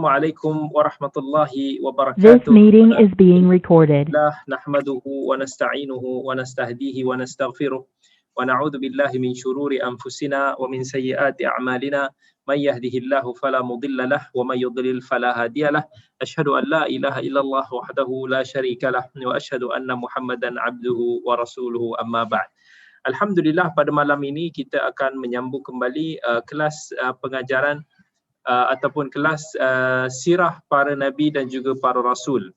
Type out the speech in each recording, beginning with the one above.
Assalamualaikum warahmatullahi This wabarakatuh. meeting is being recorded. Nahmaduhu wa nasta'inuhu wa nastahdihi wa nastaghfiruh wa na'udzu billahi min syururi anfusina wa min sayyiati a'malina may yahdihillahu fala mudilla lahu wa may yudlil fala hadiyalah. Asyhadu an la ilaha illallah wahdahu la syarikalah wa asyhadu anna Muhammadan abduhu wa rasuluhu amma ba'd. Alhamdulillah, pada malam ini kita akan menyambung kembali kelas pengajaran ataupun kelas sirah para nabi dan juga para rasul.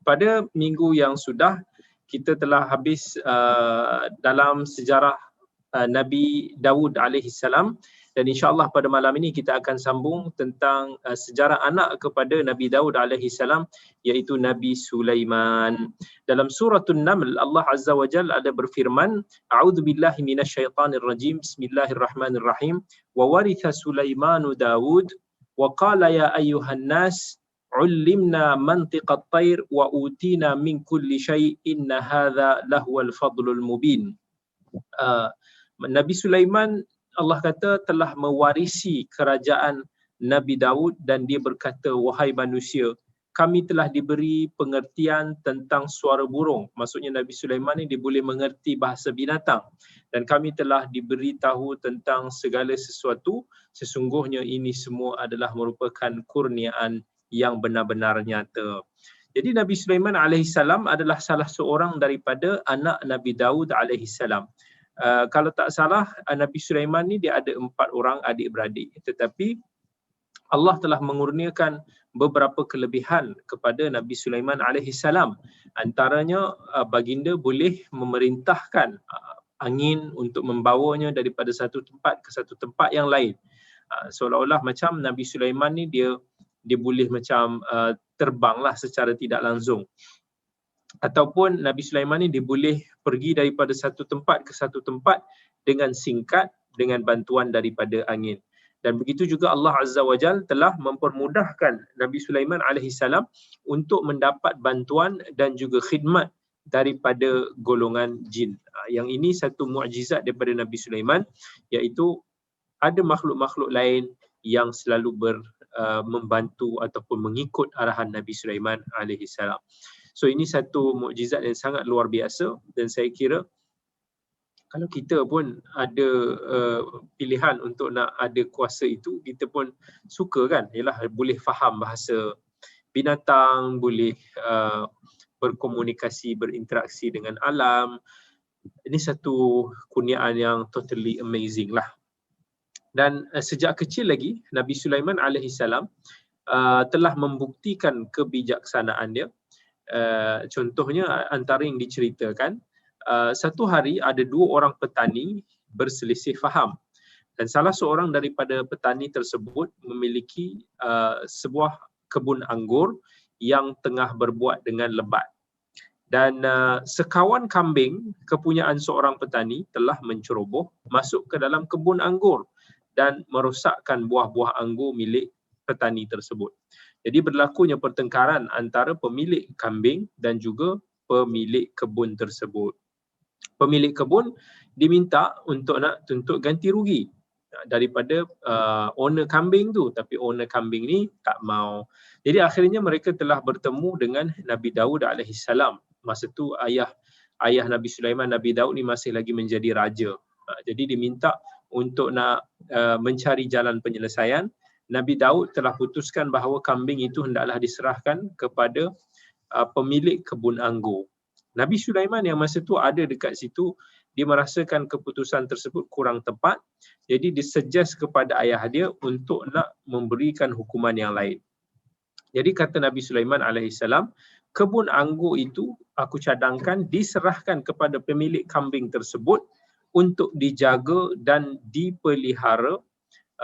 Pada minggu yang sudah kita telah habis dalam sejarah Nabi Dawud alaihi salam, dan insya-Allah pada malam ini kita akan sambung tentang sejarah anak kepada Nabi Dawud alaihi salam, iaitu Nabi Sulaiman. Dalam surah An-Naml, Allah Azza wa Jalla ada berfirman, a'udzubillahi minasyaitonir rajim, bismillahirrahmanirrahim, wa waritha Sulaimanu Dawud wa qala ya ayyuhan nas ullimna mantiqat tayr wa utina min kulli syai' inna hadza lahuwal fadlul mubin. Nabi Sulaiman, Allah kata, telah mewarisi kerajaan Nabi Daud dan dia berkata, wahai manusia, kami telah diberi pengertian tentang suara burung. Maksudnya Nabi Sulaiman ni dia boleh mengerti bahasa binatang, dan kami telah diberi tahu tentang segala sesuatu. Sesungguhnya ini semua adalah merupakan kurniaan yang benar-benar nyata. Jadi Nabi Sulaiman alaihissalam adalah salah seorang daripada anak Nabi Daud alaihissalam. Kalau tak salah, Nabi Sulaiman ni dia ada 4 orang adik-beradik, tetapi Allah telah mengurniakan beberapa kelebihan kepada Nabi Sulaiman alaihissalam. Antaranya baginda boleh memerintahkan angin untuk membawanya daripada satu tempat ke satu tempat yang lain. Seolah-olah macam Nabi Sulaiman ni dia boleh macam terbanglah secara tidak langsung. Ataupun Nabi Sulaiman ni dia boleh pergi daripada satu tempat ke satu tempat dengan singkat, dengan bantuan daripada angin. Dan begitu juga Allah Azza wa Jalla telah mempermudahkan Nabi Sulaiman alaihissalam untuk mendapat bantuan dan juga khidmat daripada golongan jin. Yang ini satu mukjizat daripada Nabi Sulaiman, iaitu ada makhluk-makhluk lain yang selalu membantu ataupun mengikut arahan Nabi Sulaiman alaihissalam. So ini satu mukjizat yang sangat luar biasa, dan saya kira kalau kita pun ada pilihan untuk nak ada kuasa itu, kita pun suka kan, ialah boleh faham bahasa binatang, boleh berkomunikasi, berinteraksi dengan alam. Ini satu kurniaan yang totally amazing lah. Dan sejak kecil lagi Nabi Sulaiman alaihissalam telah membuktikan kebijaksanaan dia. Contohnya antara yang diceritakan, satu hari ada 2 orang petani berselisih faham, dan salah seorang daripada petani tersebut memiliki sebuah kebun anggur yang tengah berbuat dengan lebat, dan sekawan kambing kepunyaan seorang petani telah menceroboh masuk ke dalam kebun anggur dan merosakkan buah-buah anggur milik petani tersebut. Jadi berlakunya pertengkaran antara pemilik kambing dan juga pemilik kebun tersebut. Pemilik kebun diminta untuk nak tuntut ganti rugi daripada owner kambing tu, tapi owner kambing ni tak mau. Jadi akhirnya mereka telah bertemu dengan Nabi Daud alaihissalam. Masa tu ayah Nabi Sulaiman, Nabi Daud ni masih lagi menjadi raja. Jadi diminta untuk nak mencari jalan penyelesaian. Nabi Daud telah putuskan bahawa kambing itu hendaklah diserahkan kepada pemilik kebun anggur. Nabi Sulaiman yang masa tu ada dekat situ, dia merasakan keputusan tersebut kurang tepat. Jadi dia suggest kepada ayah dia untuk nak memberikan hukuman yang lain. Jadi kata Nabi Sulaiman alaihissalam, kebun anggur itu aku cadangkan diserahkan kepada pemilik kambing tersebut untuk dijaga dan dipelihara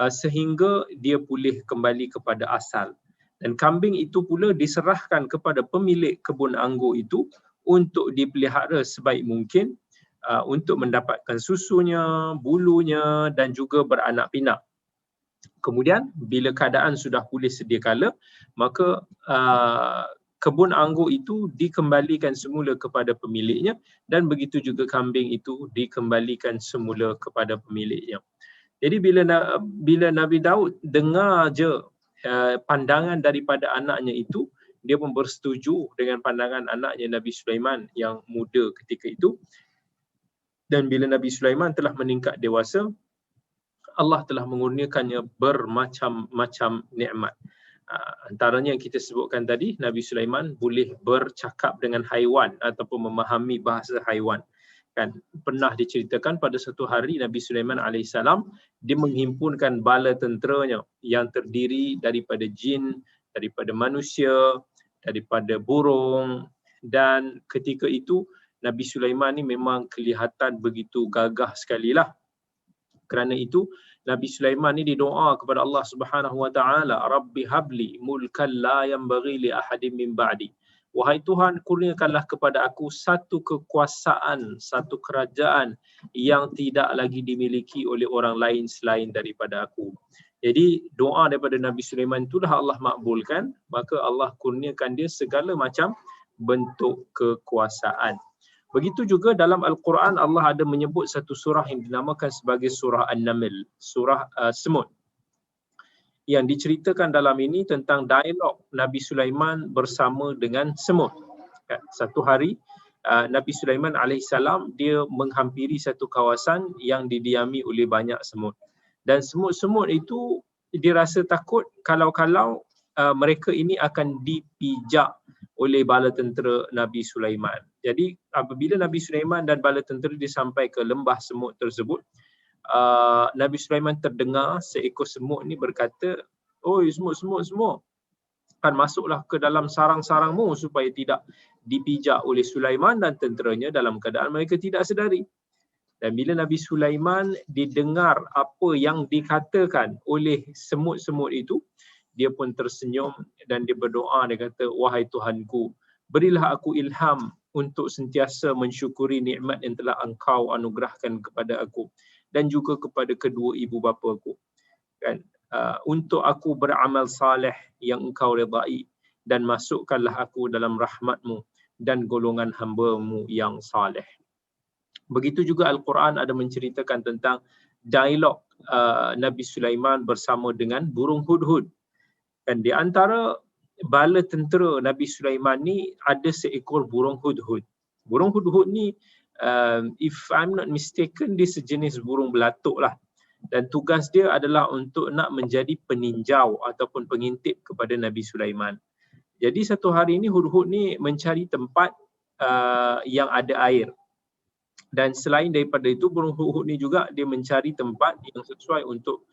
sehingga dia pulih kembali kepada asal. Dan kambing itu pula diserahkan kepada pemilik kebun anggur itu untuk dipelihara sebaik mungkin, untuk mendapatkan susunya, bulunya dan juga beranak pinak. Kemudian bila keadaan sudah pulih sedia kala, maka kebun anggur itu dikembalikan semula kepada pemiliknya, dan begitu juga kambing itu dikembalikan semula kepada pemiliknya. Jadi bila Nabi Daud dengar je pandangan daripada anaknya itu, dia pun bersetuju dengan pandangan anaknya Nabi Sulaiman yang muda ketika itu. Dan bila Nabi Sulaiman telah meningkat dewasa, Allah telah mengurniakannya bermacam-macam nikmat. Antaranya yang kita sebutkan tadi, Nabi Sulaiman boleh bercakap dengan haiwan ataupun memahami bahasa haiwan. Kan pernah diceritakan pada satu hari Nabi Sulaiman alaihissalam dia menghimpunkan bala tenteranya yang terdiri daripada jin, daripada manusia, daripada burung, dan ketika itu Nabi Sulaiman ni memang kelihatan begitu gagah sekali lah. Kerana itu Nabi Sulaiman ni didoa kepada Allah Subhanahu wa taala, Rabbi habli mulkan la yanbaghi li ahadin min ba'di. Wahai Tuhan, kurniakanlah kepada aku satu kekuasaan, satu kerajaan yang tidak lagi dimiliki oleh orang lain selain daripada aku. Jadi doa daripada Nabi Sulaiman itulah Allah makbulkan, maka Allah kurniakan dia segala macam bentuk kekuasaan. Begitu juga dalam Al-Quran Allah ada menyebut satu surah yang dinamakan sebagai surah An-Naml, surah semut. Yang diceritakan dalam ini tentang dialog Nabi Sulaiman bersama dengan semut. Satu hari Nabi Sulaiman alaihissalam dia menghampiri satu kawasan yang didiami oleh banyak semut. Dan semut-semut itu dia rasa takut kalau mereka ini akan dipijak oleh bala tentera Nabi Sulaiman. Jadi apabila Nabi Sulaiman dan bala tentera dia sampai ke lembah semut tersebut, Nabi Sulaiman terdengar seekor semut ni berkata, "Oi semut, kan masuklah ke dalam sarang-sarangmu supaya tidak dipijak oleh Sulaiman dan tenteranya dalam keadaan mereka tidak sedari." Dan bila Nabi Sulaiman didengar apa yang dikatakan oleh semut-semut itu, dia pun tersenyum dan dia berdoa, dia kata, "Wahai Tuhanku, berilah aku ilham untuk sentiasa mensyukuri nikmat yang telah Engkau anugerahkan kepada aku dan juga kepada kedua ibu bapa aku. Kan? Untuk aku beramal saleh yang Engkau redai dan masukkanlah aku dalam rahmat-Mu dan golongan hamba-Mu yang saleh." Begitu juga Al-Quran ada menceritakan tentang dialog Nabi Sulaiman bersama dengan burung hudhud. Dan di antara bala tentera Nabi Sulaiman ni ada seekor burung hudhud. Burung hudhud ni, if I'm not mistaken, dia sejenis burung belatuk lah. Dan tugas dia adalah untuk nak menjadi peninjau ataupun pengintip kepada Nabi Sulaiman. Jadi satu hari ni hudhud ni mencari tempat yang ada air. Dan selain daripada itu, burung hudhud ni juga dia mencari tempat yang sesuai untuk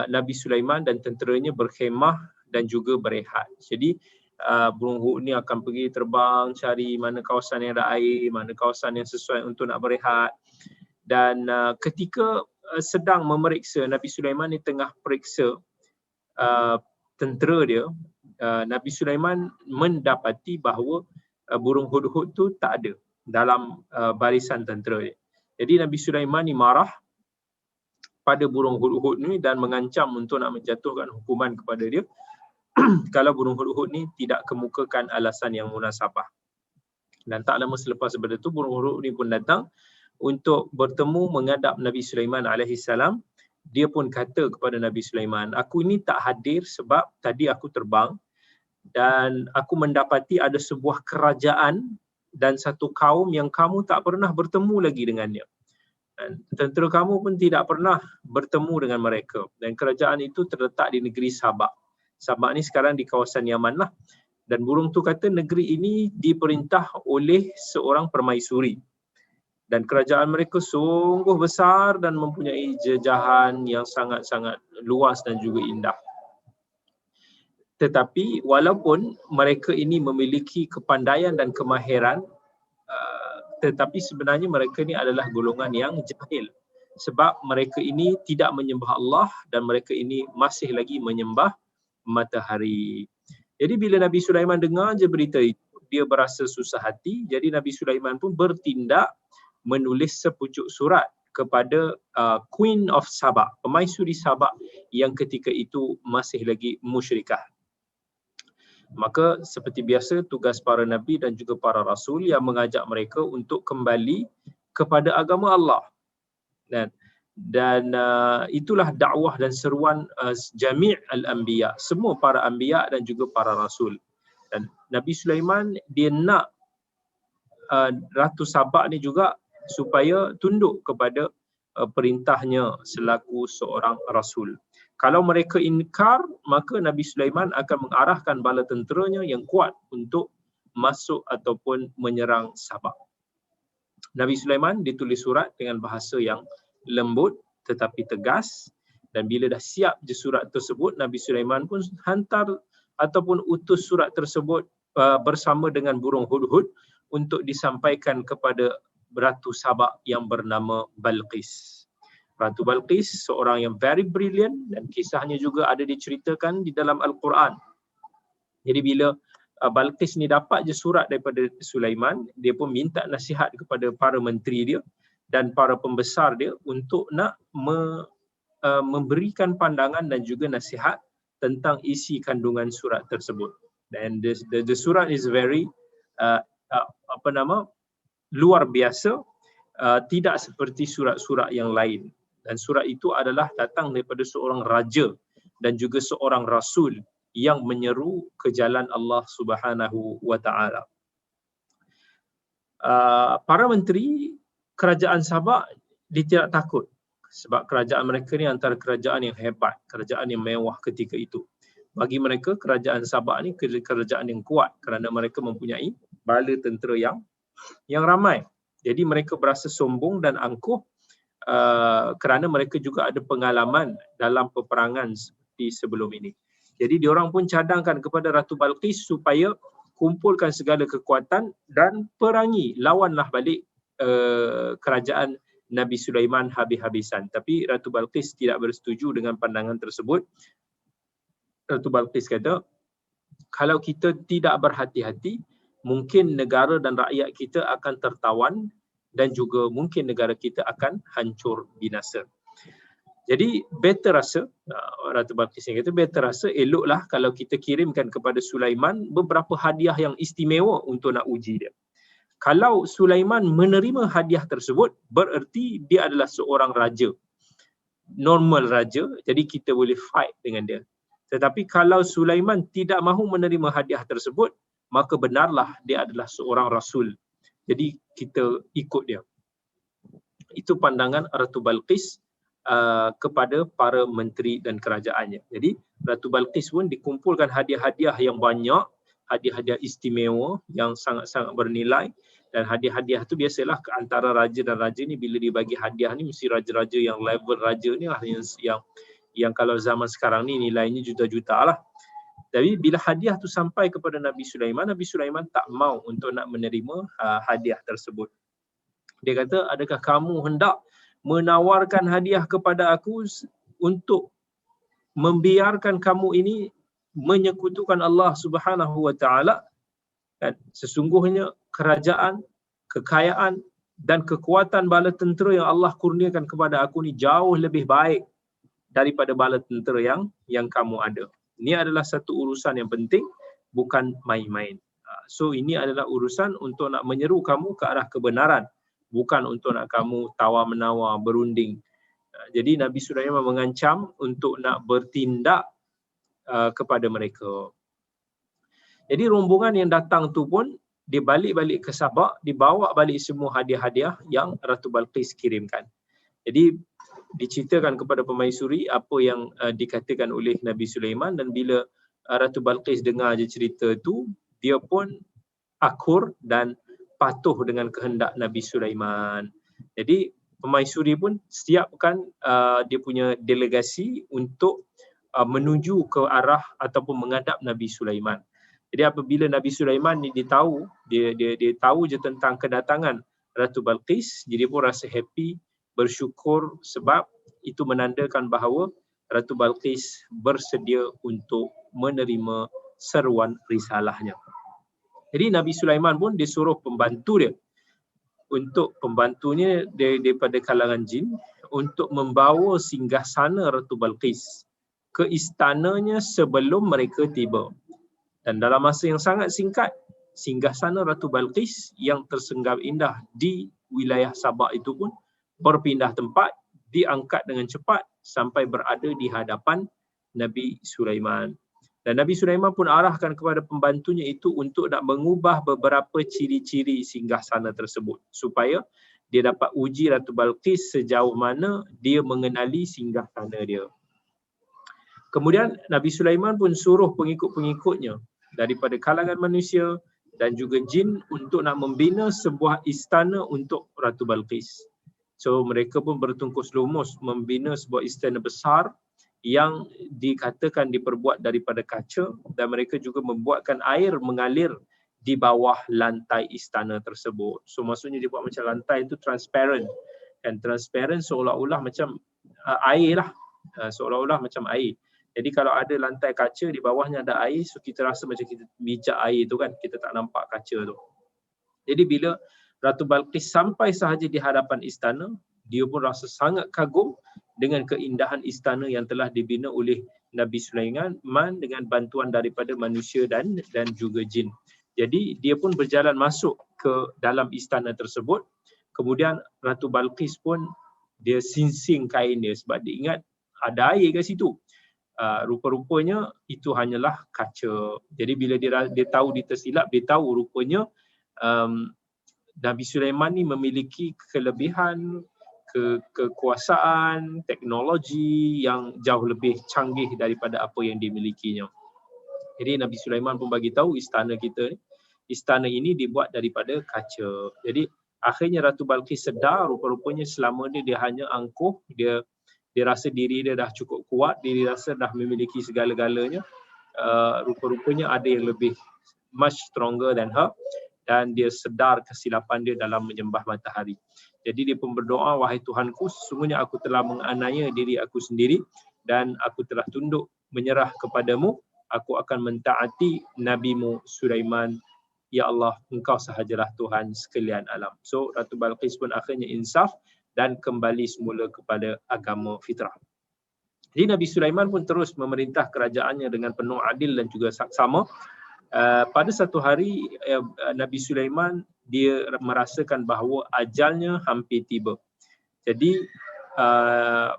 Nabi Sulaiman dan tenteranya berkhemah dan juga berehat. Jadi burung hudhud ni akan pergi terbang cari mana kawasan yang ada air, mana kawasan yang sesuai untuk nak berehat. Dan ketika sedang memeriksa, Nabi Sulaiman ni tengah periksa tentera dia, Nabi Sulaiman mendapati bahawa burung hudhud tu tak ada dalam barisan tentera dia. Jadi Nabi Sulaiman ni marah pada burung hudhud ni dan mengancam untuk nak menjatuhkan hukuman kepada dia kalau burung hudhud ni tidak kemukakan alasan yang munasabah. Dan tak lama selepas daripada itu, burung hudhud ni pun datang untuk bertemu menghadap Nabi Sulaiman alaihissalam. Dia pun kata kepada Nabi Sulaiman, "Aku ini tak hadir sebab tadi aku terbang dan aku mendapati ada sebuah kerajaan dan satu kaum yang kamu tak pernah bertemu lagi dengannya. Dan tentera kamu pun tidak pernah bertemu dengan mereka. Dan kerajaan itu terletak di negeri Sabak. Sabak ni sekarang di kawasan Yaman lah. Dan burung tu kata negeri ini diperintah oleh seorang permaisuri. Dan kerajaan mereka sungguh besar dan mempunyai jejahan yang sangat-sangat luas dan juga indah. Tetapi walaupun mereka ini memiliki kepandaian dan kemahiran, tetapi sebenarnya mereka ini adalah golongan yang jahil. Sebab mereka ini tidak menyembah Allah dan mereka ini masih lagi menyembah matahari." Jadi bila Nabi Sulaiman dengar je berita itu, dia berasa susah hati. Jadi Nabi Sulaiman pun bertindak menulis sepucuk surat kepada Queen of Sabak, permaisuri Sabak yang ketika itu masih lagi musyrikah. Maka seperti biasa tugas para nabi dan juga para rasul yang mengajak mereka untuk kembali kepada agama Allah. Dan Dan itulah dakwah dan seruan jami' al-anbiya, semua para anbiya dan juga para rasul. Dan Nabi Sulaiman dia nak Ratu Sabak ni juga supaya tunduk kepada perintahnya selaku seorang rasul. Kalau mereka inkar, maka Nabi Sulaiman akan mengarahkan bala tenteranya yang kuat untuk masuk ataupun menyerang Sabak. Nabi Sulaiman ditulis surat dengan bahasa yang lembut tetapi tegas, dan bila dah siap je surat tersebut, Nabi Sulaiman pun hantar ataupun utus surat tersebut bersama dengan burung hudhud untuk disampaikan kepada Ratu Sabak yang bernama Balqis. Ratu Balqis seorang yang very brilliant, dan kisahnya juga ada diceritakan di dalam Al-Quran. Jadi bila Balqis ni dapat je surat daripada Sulaiman, dia pun minta nasihat kepada para menteri dia dan para pembesar dia untuk nak memberikan pandangan dan juga nasihat tentang isi kandungan surat tersebut. Dan the surat is very luar biasa, tidak seperti surat-surat yang lain. Dan surat itu adalah datang daripada seorang raja dan juga seorang rasul yang menyeru ke jalan Allah Subhanahu wa taala. Para menteri kerajaan Sabak dia tidak takut, sebab kerajaan mereka ni antara kerajaan yang hebat, kerajaan yang mewah ketika itu. Bagi mereka kerajaan Sabak ni kerajaan yang kuat kerana mereka mempunyai bala tentera yang ramai. Jadi mereka berasa sombong dan angkuh kerana mereka juga ada pengalaman dalam peperangan seperti sebelum ini. Jadi diorang pun cadangkan kepada Ratu Balqis supaya kumpulkan segala kekuatan dan perangi, lawanlah balik kerajaan Nabi Sulaiman habis-habisan. Tapi Ratu Balqis tidak bersetuju dengan pandangan tersebut. Ratu Balqis kata, kalau kita tidak berhati-hati, mungkin negara dan rakyat kita akan tertawan dan juga mungkin negara kita akan hancur binasa. Jadi better rasa, Ratu Balqis kata, better rasa eloklah kalau kita kirimkan kepada Sulaiman beberapa hadiah yang istimewa untuk nak uji dia. Kalau Sulaiman menerima hadiah tersebut, bererti dia adalah seorang raja, normal raja, jadi kita boleh fight dengan dia. Tetapi kalau Sulaiman tidak mahu menerima hadiah tersebut, maka benarlah dia adalah seorang rasul, jadi kita ikut dia. Itu pandangan Ratu Balqis kepada para menteri dan kerajaannya. Jadi Ratu Balqis pun dikumpulkan hadiah-hadiah yang banyak, hadiah-hadiah istimewa yang sangat-sangat bernilai. Dan hadiah-hadiah tu biasalah antara raja dan raja ni, bila dibagi hadiah ni mesti raja-raja yang level raja ni lah yang kalau zaman sekarang ni nilainya juta-juta lah. Tapi bila hadiah tu sampai kepada Nabi Sulaiman tak mau untuk nak menerima hadiah tersebut. Dia kata, adakah kamu hendak menawarkan hadiah kepada aku untuk membiarkan kamu ini menyekutukan Allah Subhanahu wa taala? Dan sesungguhnya kerajaan, kekayaan dan kekuatan bala tentera yang Allah kurniakan kepada aku ni jauh lebih baik daripada bala tentera yang kamu ada. Ini adalah satu urusan yang penting, bukan main-main. So ini adalah urusan untuk nak menyeru kamu ke arah kebenaran, bukan untuk nak kamu tawar-menawar, berunding. Jadi Nabi Sulaiman mengancam untuk nak bertindak kepada mereka. Jadi rombongan yang datang tu pun dia balik-balik ke Sabak, dibawa balik semua hadiah-hadiah yang Ratu Balqis kirimkan. Jadi diceritakan kepada pemaisuri apa yang dikatakan oleh Nabi Sulaiman, dan bila Ratu Balqis dengar je cerita tu, dia pun akur dan patuh dengan kehendak Nabi Sulaiman. Jadi pemaisuri pun siapkan dia punya delegasi untuk menuju ke arah ataupun menghadap Nabi Sulaiman. Jadi apabila Nabi Sulaiman ni dia tahu je tentang kedatangan Ratu Balqis, jadi dia pun rasa happy, bersyukur, sebab itu menandakan bahawa Ratu Balqis bersedia untuk menerima seruan risalahnya. Jadi Nabi Sulaiman pun disuruh pembantu dia, untuk pembantunya daripada kalangan jin, untuk membawa singgasana Ratu Balqis ke istananya sebelum mereka tiba. Dan dalam masa yang sangat singkat, singgasana Ratu Balqis yang tersenggap indah di wilayah Sabak itu pun berpindah tempat diangkat dengan cepat sampai berada di hadapan Nabi Sulaiman. Dan Nabi Sulaiman pun arahkan kepada pembantunya itu untuk nak mengubah beberapa ciri-ciri singgasana tersebut supaya dia dapat uji Ratu Balqis sejauh mana dia mengenali singgasana dia. Kemudian Nabi Sulaiman pun suruh pengikut-pengikutnya daripada kalangan manusia dan juga jin untuk nak membina sebuah istana untuk Ratu Balqis. So mereka pun bertungkus lumus membina sebuah istana besar yang dikatakan diperbuat daripada kaca, dan mereka juga membuatkan air mengalir di bawah lantai istana tersebut. So maksudnya dia buat macam lantai itu transparent, dan transparent seolah-olah macam air lah, seolah-olah macam air. Jadi kalau ada lantai kaca, di bawahnya ada air, so kita rasa macam kita mijak air tu kan, kita tak nampak kaca tu. Jadi bila Ratu Balqis sampai sahaja di hadapan istana, dia pun rasa sangat kagum dengan keindahan istana yang telah dibina oleh Nabi Sulaiman dengan bantuan daripada manusia dan juga jin. Jadi dia pun berjalan masuk ke dalam istana tersebut. Kemudian Ratu Balqis pun dia singsing kain dia sebab dia ingat ada air kat situ. Rupa-rupanya itu hanyalah kaca. Jadi bila dia tahu dia tersilap, dia tahu rupanya Nabi Sulaiman ni memiliki kelebihan, kekuasaan, teknologi yang jauh lebih canggih daripada apa yang dimilikinya. Jadi Nabi Sulaiman pun bagi tahu istana kita ni, istana ini dibuat daripada kaca. Jadi akhirnya Ratu Balqis sedar rupa-rupanya selama ni dia hanya angkuh, dia rasa diri dia dah cukup kuat, dia rasa dah memiliki segala-galanya. Rupa-rupanya ada yang lebih much stronger than her, dan dia sedar kesilapan dia dalam menyembah matahari. Jadi dia pun berdoa, wahai Tuhanku, sesungguhnya aku telah menganiaya diri aku sendiri dan aku telah tunduk menyerah kepadamu. Aku akan mentaati Nabimu Sulaiman. Ya Allah, engkau sahajalah Tuhan sekalian alam. So Ratu Balqis pun akhirnya insaf dan kembali semula kepada agama fitrah. Jadi Nabi Sulaiman pun terus memerintah kerajaannya dengan penuh adil dan juga saksama. Pada satu hari Nabi Sulaiman dia merasakan bahawa ajalnya hampir tiba. Jadi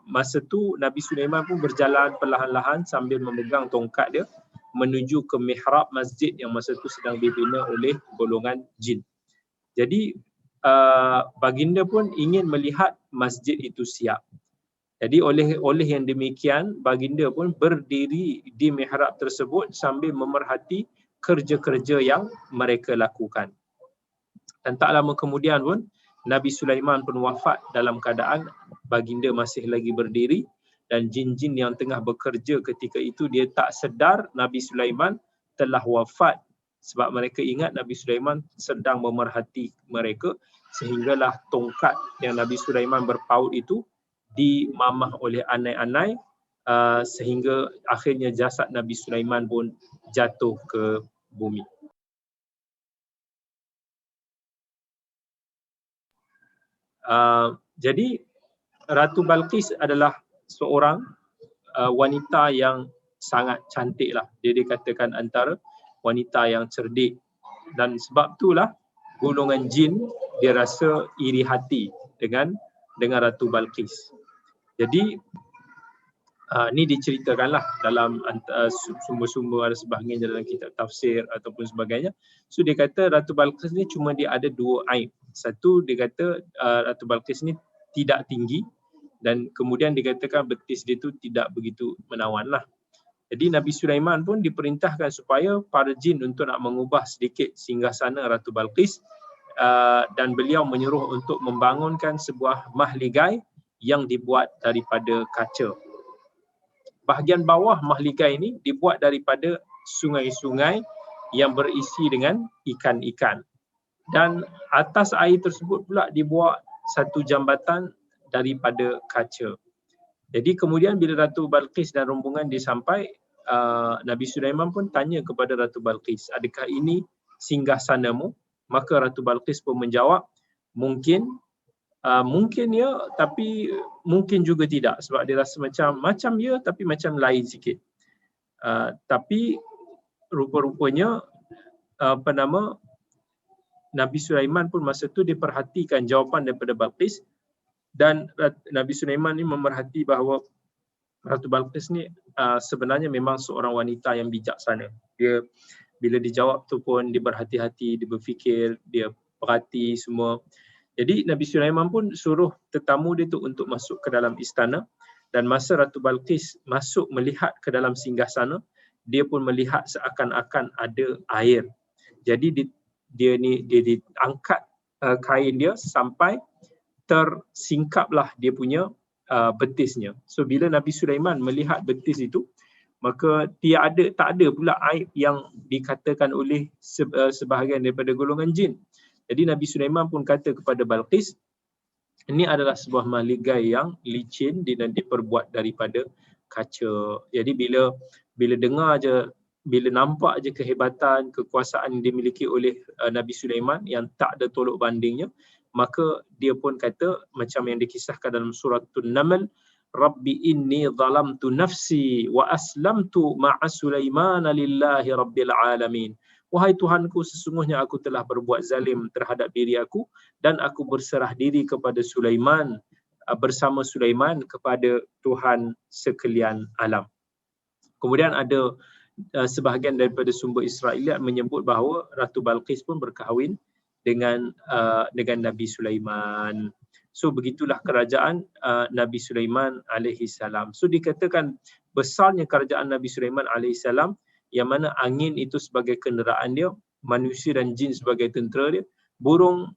masa tu Nabi Sulaiman pun berjalan perlahan-lahan sambil memegang tongkat dia menuju ke mihrab masjid yang masa tu sedang dibina oleh golongan jin. Jadi baginda pun ingin melihat masjid itu siap. Jadi oleh yang demikian, baginda pun berdiri di mihrab tersebut sambil memerhati kerja-kerja yang mereka lakukan. Dan tak lama kemudian pun Nabi Sulaiman pun wafat dalam keadaan baginda masih lagi berdiri, dan jin-jin yang tengah bekerja ketika itu dia tak sedar Nabi Sulaiman telah wafat sebab mereka ingat Nabi Sulaiman sedang memerhati mereka, sehinggalah tongkat yang Nabi Sulaiman berpaut itu dimamah oleh anai-anai sehingga akhirnya jasad Nabi Sulaiman pun jatuh ke bumi. Jadi Ratu Balqis adalah seorang wanita yang sangat cantik lah. Dia dikatakan antara wanita yang cerdik, dan sebab itulah golongan jin dia rasa iri hati dengan Ratu Balqis. Jadi ni diceritakanlah dalam sumber-sumber, ada sebahagian dalam kitab tafsir ataupun sebagainya. So dia kata Ratu Balqis ni cuma dia ada dua aib. Satu, dia kata Ratu Balqis ni tidak tinggi, dan kemudian dikatakan betis dia tu tidak begitu menawan lah. Jadi Nabi Sulaiman pun diperintahkan supaya para jin untuk nak mengubah sedikit singgasana Ratu Balqis, dan beliau menyuruh untuk membangunkan sebuah mahligai yang dibuat daripada kaca. Bahagian bawah mahligai ini dibuat daripada sungai-sungai yang berisi dengan ikan-ikan. Dan atas air tersebut pula dibuat satu jambatan daripada kaca. Jadi kemudian bila Ratu Balqis dan rombongan dia sampai, Nabi Sulaiman pun tanya kepada Ratu Balqis, adakah ini singgasanamu? Maka Ratu Balqis pun menjawab, mungkin ya, tapi mungkin juga tidak, sebab dia rasa macam ya tapi macam lain sikit. Tapi rupa-rupanya Nabi Sulaiman pun masa tu diperhatikan jawapan daripada Balqis, Dan Nabi Sulaiman ni memerhati bahawa Ratu Balqis ni sebenarnya memang seorang wanita yang bijaksana. Dia bila dijawab tu pun dia berhati-hati, dia berfikir, dia perhati semua. Jadi Nabi Sulaiman pun suruh tetamu dia tu untuk masuk ke dalam istana, dan masa Ratu Balqis masuk melihat ke dalam singgahsana, dia pun melihat seakan-akan ada air. Jadi dia diangkat kain dia sampai tersingkaplah dia punya betisnya. So bila Nabi Sulaiman melihat betis itu, maka tak ada pula aib yang dikatakan oleh sebahagian daripada golongan jin. Jadi Nabi Sulaiman pun kata kepada Balqis, ini adalah sebuah maligai yang licin dan diperbuat daripada kaca. Jadi bila dengar je, bila nampak je kehebatan, kekuasaan yang dimiliki oleh Nabi Sulaiman yang tak ada tolok bandingnya, maka dia pun kata macam yang dikisahkan dalam surah An-Naml, Rabbi inni zalamtu nafsi wa aslamtu ma'a Sulaimana lillahi rabbil alamin. Wahai Tuhanku, sesungguhnya aku telah berbuat zalim terhadap diri aku dan aku berserah diri kepada Sulaiman, bersama Sulaiman kepada Tuhan sekalian alam. Kemudian ada sebahagian daripada sumber Israeliat menyebut bahawa Ratu Balqis pun berkahwin dengan Nabi Sulaiman. So begitulah kerajaan Nabi Sulaiman alaihi salam. So dikatakan besarnya kerajaan Nabi Sulaiman alaihi salam, yang mana angin itu sebagai kenderaan dia, manusia dan jin sebagai tentera dia, burung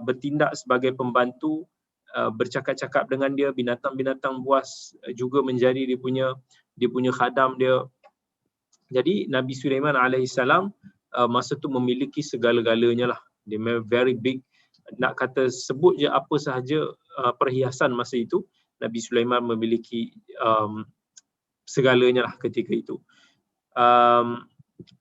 bertindak sebagai pembantu, bercakap-cakap dengan dia, binatang-binatang buas juga menjadi dia punya khadam dia. Jadi Nabi Sulaiman alaihi salam masa tu memiliki segala-galanya lah. Dia very big. Nak kata sebut je apa sahaja perhiasan masa itu, Nabi Sulaiman memiliki segalanya lah ketika itu.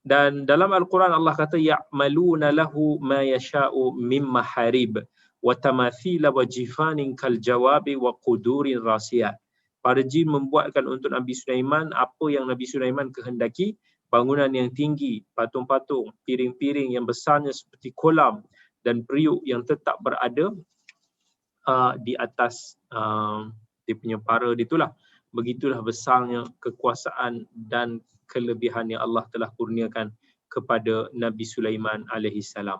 Dan dalam Al-Quran Allah kata ya'maluna lahu ma yasha'u min maharib wa tamathila wa jifanin kal jawabi wa qudurin rasiyat. Para jin membuatkan untuk Nabi Sulaiman apa yang Nabi Sulaiman kehendaki, bangunan yang tinggi, patung-patung, piring-piring yang besarnya seperti kolam, dan periuk yang tetap berada di atas dia punya para ditulah. Begitulah besarnya kekuasaan dan kelebihan yang Allah telah kurniakan kepada Nabi Sulaiman alaihi salam.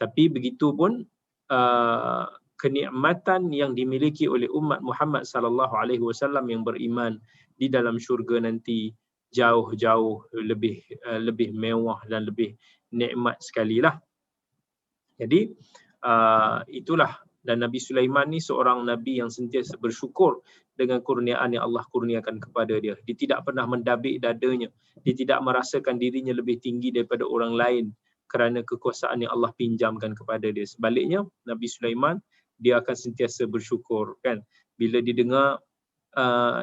Tapi begitu pun kenikmatan yang dimiliki oleh umat Muhammad sallallahu alaihi wasallam yang beriman di dalam syurga nanti jauh-jauh lebih mewah dan lebih nikmat sekali lah. Jadi itulah, dan Nabi Sulaiman ni seorang Nabi yang sentiasa bersyukur dengan kurniaan yang Allah kurniakan kepada dia. Dia tidak pernah mendabik dadanya. Dia tidak merasakan dirinya lebih tinggi daripada orang lain kerana kekuasaan yang Allah pinjamkan kepada dia. Sebaliknya, Nabi Sulaiman, dia akan sentiasa bersyukur. Kan? Bila didengar,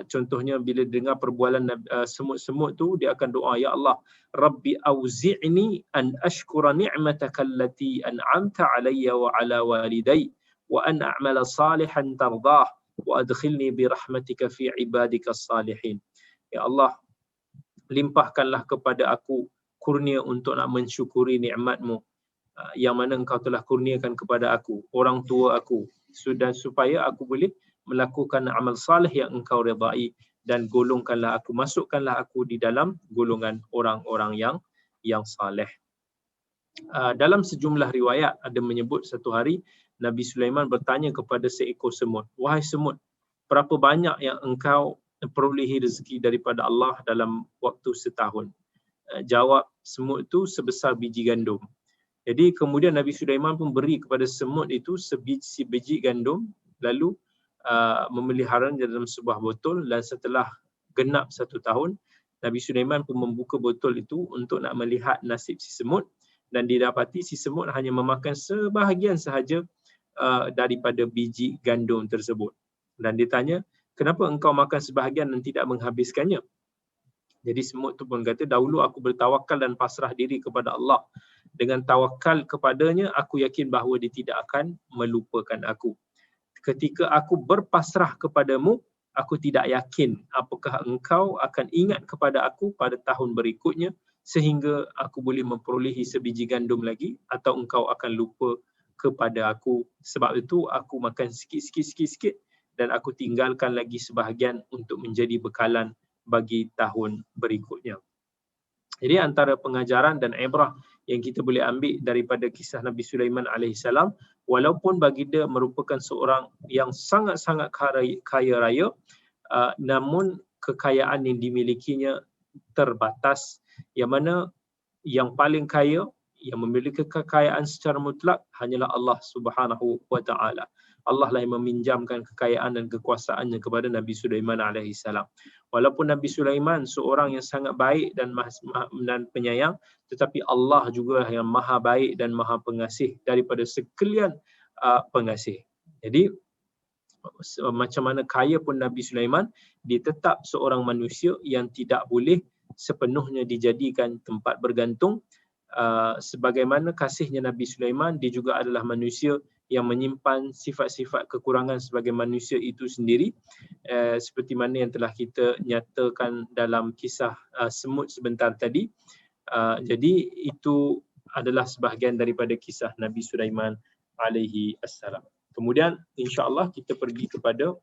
contohnya bila dengar perbualan semut-semut tu, dia akan doa, ya Allah, Rabbi auzi'ni an ashkura ni'mataka allati an'amta alayya wa ala walidayya wa an a'mala salihan tardah wa adkhilni bi rahmatika fi ibadika salihin. Ya Allah, limpahkanlah kepada aku kurnia untuk nak mensyukuri nikmat-Mu yang mana Engkau telah kurniakan kepada aku, orang tua aku, sudah supaya aku boleh melakukan amal salih yang Engkau redai, dan masukkanlah aku di dalam golongan orang-orang yang saleh. Dalam sejumlah riwayat ada menyebut satu hari Nabi Sulaiman bertanya kepada seekor semut, wahai semut, berapa banyak yang engkau perolehi rezeki daripada Allah dalam waktu setahun? Jawab semut itu sebesar biji gandum. Jadi kemudian Nabi Sulaiman pun beri kepada semut itu sebiji gandum, lalu memeliharanya dalam sebuah botol, dan setelah genap 1 tahun, Nabi Sulaiman pun membuka botol itu untuk nak melihat nasib si semut, dan didapati si semut hanya memakan sebahagian sahaja daripada biji gandum tersebut. Dan ditanya, kenapa engkau makan sebahagian dan tidak menghabiskannya? Jadi semut tu pun kata, dahulu aku bertawakal dan pasrah diri kepada Allah. Dengan tawakal kepadanya, aku yakin bahawa dia tidak akan melupakan aku. Ketika aku berpasrah kepadamu, aku tidak yakin apakah engkau akan ingat kepada aku pada tahun berikutnya sehingga aku boleh memperolehi sebiji gandum lagi, atau engkau akan lupa kepada aku. Sebab itu aku makan sikit dan aku tinggalkan lagi sebahagian untuk menjadi bekalan bagi tahun berikutnya. Jadi antara pengajaran dan ibrah yang kita boleh ambil daripada kisah Nabi Sulaiman alaihissalam, walaupun baginda merupakan seorang yang sangat-sangat kaya raya, namun kekayaan yang dimilikinya terbatas, yang mana yang paling kaya, yang memiliki kekayaan secara mutlak hanyalah Allah Subhanahu wa taala. Allah lah yang meminjamkan kekayaan dan kekuasaannya kepada Nabi Sulaiman alaihissalam. Walaupun Nabi Sulaiman seorang yang sangat baik dan penyayang, tetapi Allah juga yang maha baik dan maha pengasih daripada sekalian pengasih. Jadi macam mana kaya pun Nabi Sulaiman, dia tetap seorang manusia yang tidak boleh sepenuhnya dijadikan tempat bergantung. Sebagaimana kasihnya Nabi Sulaiman, dia juga adalah manusia yang menyimpan sifat-sifat kekurangan sebagai manusia itu sendiri, seperti mana yang telah kita nyatakan dalam kisah semut sebentar tadi. Jadi itu adalah sebahagian daripada kisah Nabi Sulaiman alaihi assalam. Kemudian insya-Allah kita pergi kepada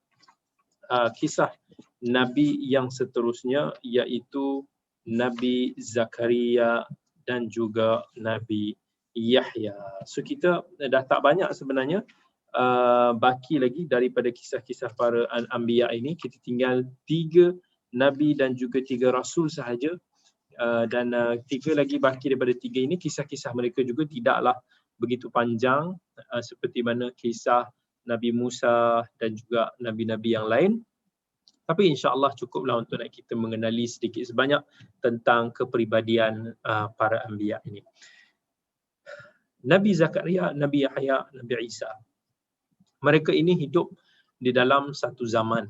kisah Nabi yang seterusnya, iaitu Nabi Zakaria dan juga Nabi Yahya. So kita dah tak banyak sebenarnya baki lagi daripada kisah-kisah para anbiya ini. Kita tinggal 3 Nabi dan juga 3 Rasul sahaja. Dan 3 lagi baki daripada 3 ini, kisah-kisah mereka juga tidaklah begitu panjang seperti mana kisah Nabi Musa dan juga Nabi-Nabi yang lain. Tapi insya-Allah cukuplah untuk nak kita mengenali sedikit sebanyak tentang kepribadian para anbiya ini. Nabi Zakaria, Nabi Yahya, Nabi Isa. Mereka ini hidup di dalam satu zaman.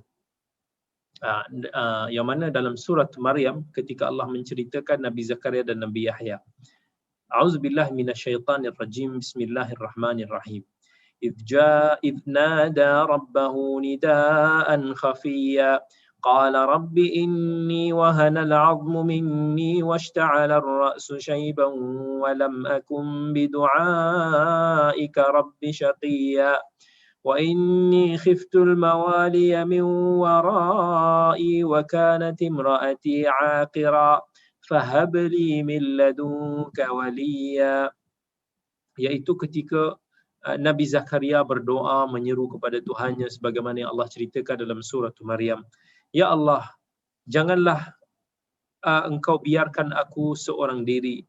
Yang mana dalam surat Maryam ketika Allah menceritakan Nabi Zakaria dan Nabi Yahya. A'udzubillahi minasyaitanir rajim. Bismillahirrahmanirrahim. إذ نادى ربه نداء خفيا قال رب إني وهن العظم مني واشتعل الرأس شيبا ولم أكن بدعائك رب شقيا وإني خفت الموالي من ورائي وكانت امرأتي عاقرا فهب لي من لدنك وليا. Iaitu ketika Nabi Zakaria berdoa menyeru kepada Tuhannya sebagaimana yang Allah ceritakan dalam surah Maryam. Ya Allah, janganlah engkau biarkan aku seorang diri.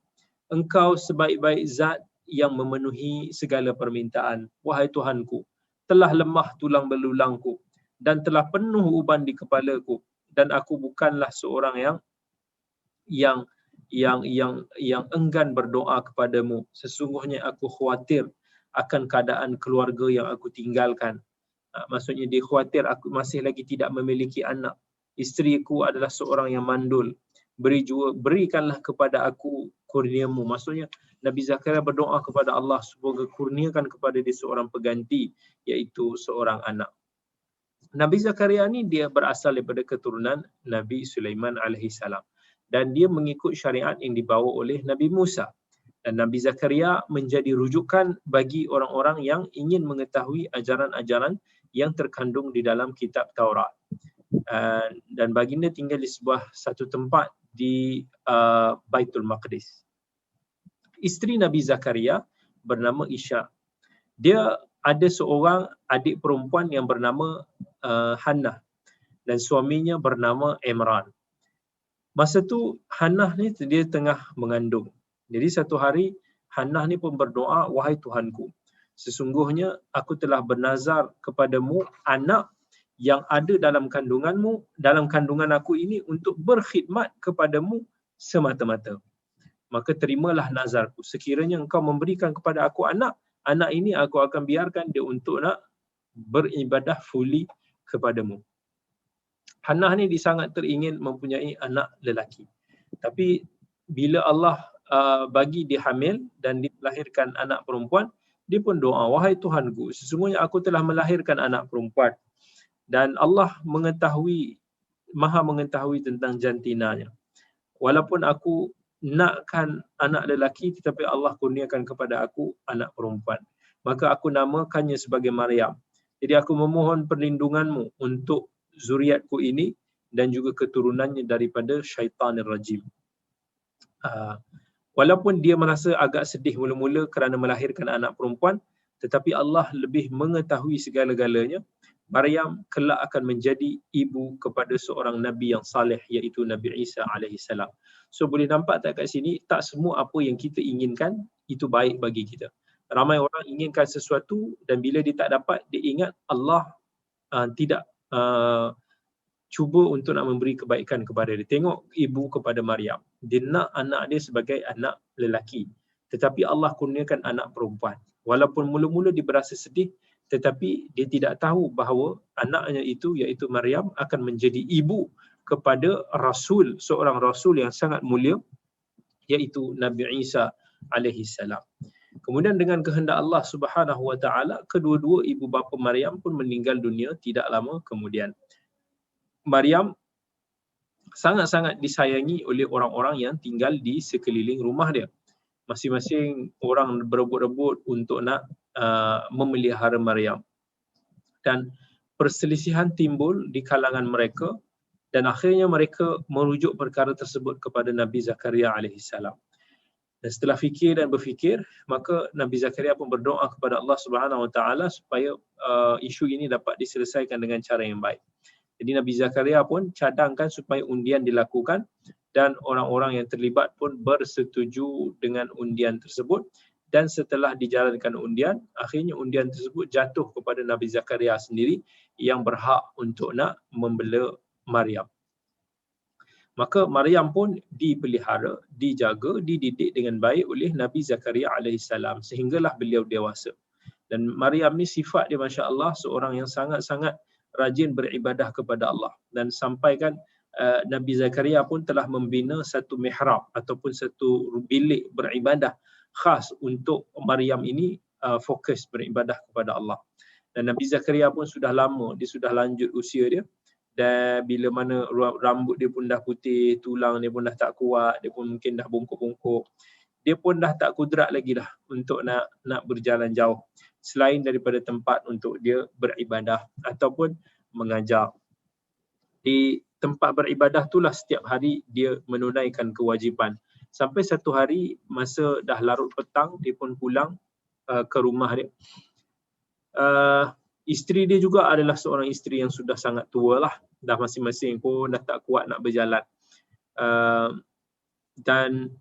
Engkau sebaik-baik zat yang memenuhi segala permintaan. Wahai Tuhanku, telah lemah tulang belulangku dan telah penuh uban di kepalaku, dan aku bukanlah seorang yang enggan berdoa kepadamu. Sesungguhnya aku khawatir akan keadaan keluarga yang aku tinggalkan. Maksudnya dia khawatir aku masih lagi tidak memiliki anak. Isteriku adalah seorang yang mandul. Berikanlah kepada aku kurniamu. Maksudnya Nabi Zakaria berdoa kepada Allah supaya kurniakan kepada dia seorang pengganti, iaitu seorang anak. Nabi Zakaria ni dia berasal daripada keturunan Nabi Sulaiman alaihissalam, dan dia mengikut syariat yang dibawa oleh Nabi Musa. Dan Nabi Zakaria menjadi rujukan bagi orang-orang yang ingin mengetahui ajaran-ajaran yang terkandung di dalam kitab Taurat. Dan baginda tinggal di satu tempat di Baitul Maqdis. Isteri Nabi Zakaria bernama Isha. Dia ada seorang adik perempuan yang bernama Hannah, dan suaminya bernama Imran. Masa tu Hannah ni dia tengah mengandung. Jadi satu hari Hannah ni pun berdoa, wahai Tuhanku, sesungguhnya aku telah bernazar kepadamu anak yang ada dalam kandungan aku ini untuk berkhidmat kepadamu semata-mata. Maka terimalah nazarku. Sekiranya engkau memberikan kepada aku anak ini aku akan biarkan dia untuk nak beribadah fully kepadamu. Hannah ni sangat teringin mempunyai anak lelaki. Tapi bila Allah bagi dia hamil dan dia melahirkan anak perempuan, dia pun doa, wahai Tuhanku, sesungguhnya aku telah melahirkan anak perempuan dan Allah maha mengetahui tentang jantinanya. Walaupun aku nakkan anak lelaki, tetapi Allah kurniakan kepada aku anak perempuan. maka aku namakannya sebagai Maryam. Jadi aku memohon perlindunganmu untuk zuriatku ini dan juga keturunannya daripada syaitanir rajim. Walaupun dia merasa agak sedih mula-mula kerana melahirkan anak perempuan, tetapi Allah lebih mengetahui segala-galanya. Maryam kelak akan menjadi ibu kepada seorang Nabi yang saleh, iaitu Nabi Isa alaihissalam. So boleh nampak tak kat sini, tak semua apa yang kita inginkan itu baik bagi kita. Ramai orang inginkan sesuatu dan bila dia tak dapat, dia ingat Allah tidak cuba untuk nak memberi kebaikan kepada dia. Tengok ibu kepada Maryam. Dia nak anak dia sebagai anak lelaki. Tetapi Allah kurniakan anak perempuan. Walaupun mula-mula dia berasa sedih, tetapi dia tidak tahu bahawa anaknya itu, iaitu Maryam, akan menjadi ibu kepada Rasul, seorang Rasul yang sangat mulia, iaitu Nabi Isa alaihissalam. Kemudian dengan kehendak Allah Subhanahu wa taala, kedua-dua ibu bapa Maryam pun meninggal dunia tidak lama kemudian. Maryam sangat-sangat disayangi oleh orang-orang yang tinggal di sekeliling rumah dia. Masing-masing orang berebut-rebut untuk nak memelihara Maryam. Dan perselisihan timbul di kalangan mereka dan akhirnya mereka merujuk perkara tersebut kepada Nabi Zakaria alaihissalam. Dan setelah fikir dan berfikir, maka Nabi Zakaria pun berdoa kepada Allah Subhanahu wa taala supaya isu ini dapat diselesaikan dengan cara yang baik. Jadi Nabi Zakaria pun cadangkan supaya undian dilakukan dan orang-orang yang terlibat pun bersetuju dengan undian tersebut. Dan setelah dijalankan undian, akhirnya undian tersebut jatuh kepada Nabi Zakaria sendiri yang berhak untuk nak membela Maryam. Maka Maryam pun dipelihara, dijaga, dididik dengan baik oleh Nabi Zakaria alaihissalam sehinggalah beliau dewasa. Dan Maryam ni sifat dia masya-Allah seorang yang sangat-sangat rajin beribadah kepada Allah, dan sampaikan Nabi Zakaria pun telah membina satu mihrab ataupun satu bilik beribadah khas untuk Maryam ini fokus beribadah kepada Allah. Dan Nabi Zakaria pun sudah lama, dia sudah lanjut usia dia, dan bila mana rambut dia pun dah putih, tulang dia pun dah tak kuat, dia pun mungkin dah bongkok-bongkok, dia pun dah tak kudrat lagi dah untuk nak berjalan jauh selain daripada tempat untuk dia beribadah ataupun mengajar. Di tempat beribadah itulah setiap hari dia menunaikan kewajipan. Sampai satu hari masa dah larut petang, dia pun pulang ke rumah dia. Isteri dia juga adalah seorang isteri yang sudah sangat tua lah. Dah masing-masing pun dah tak kuat nak berjalan. Dan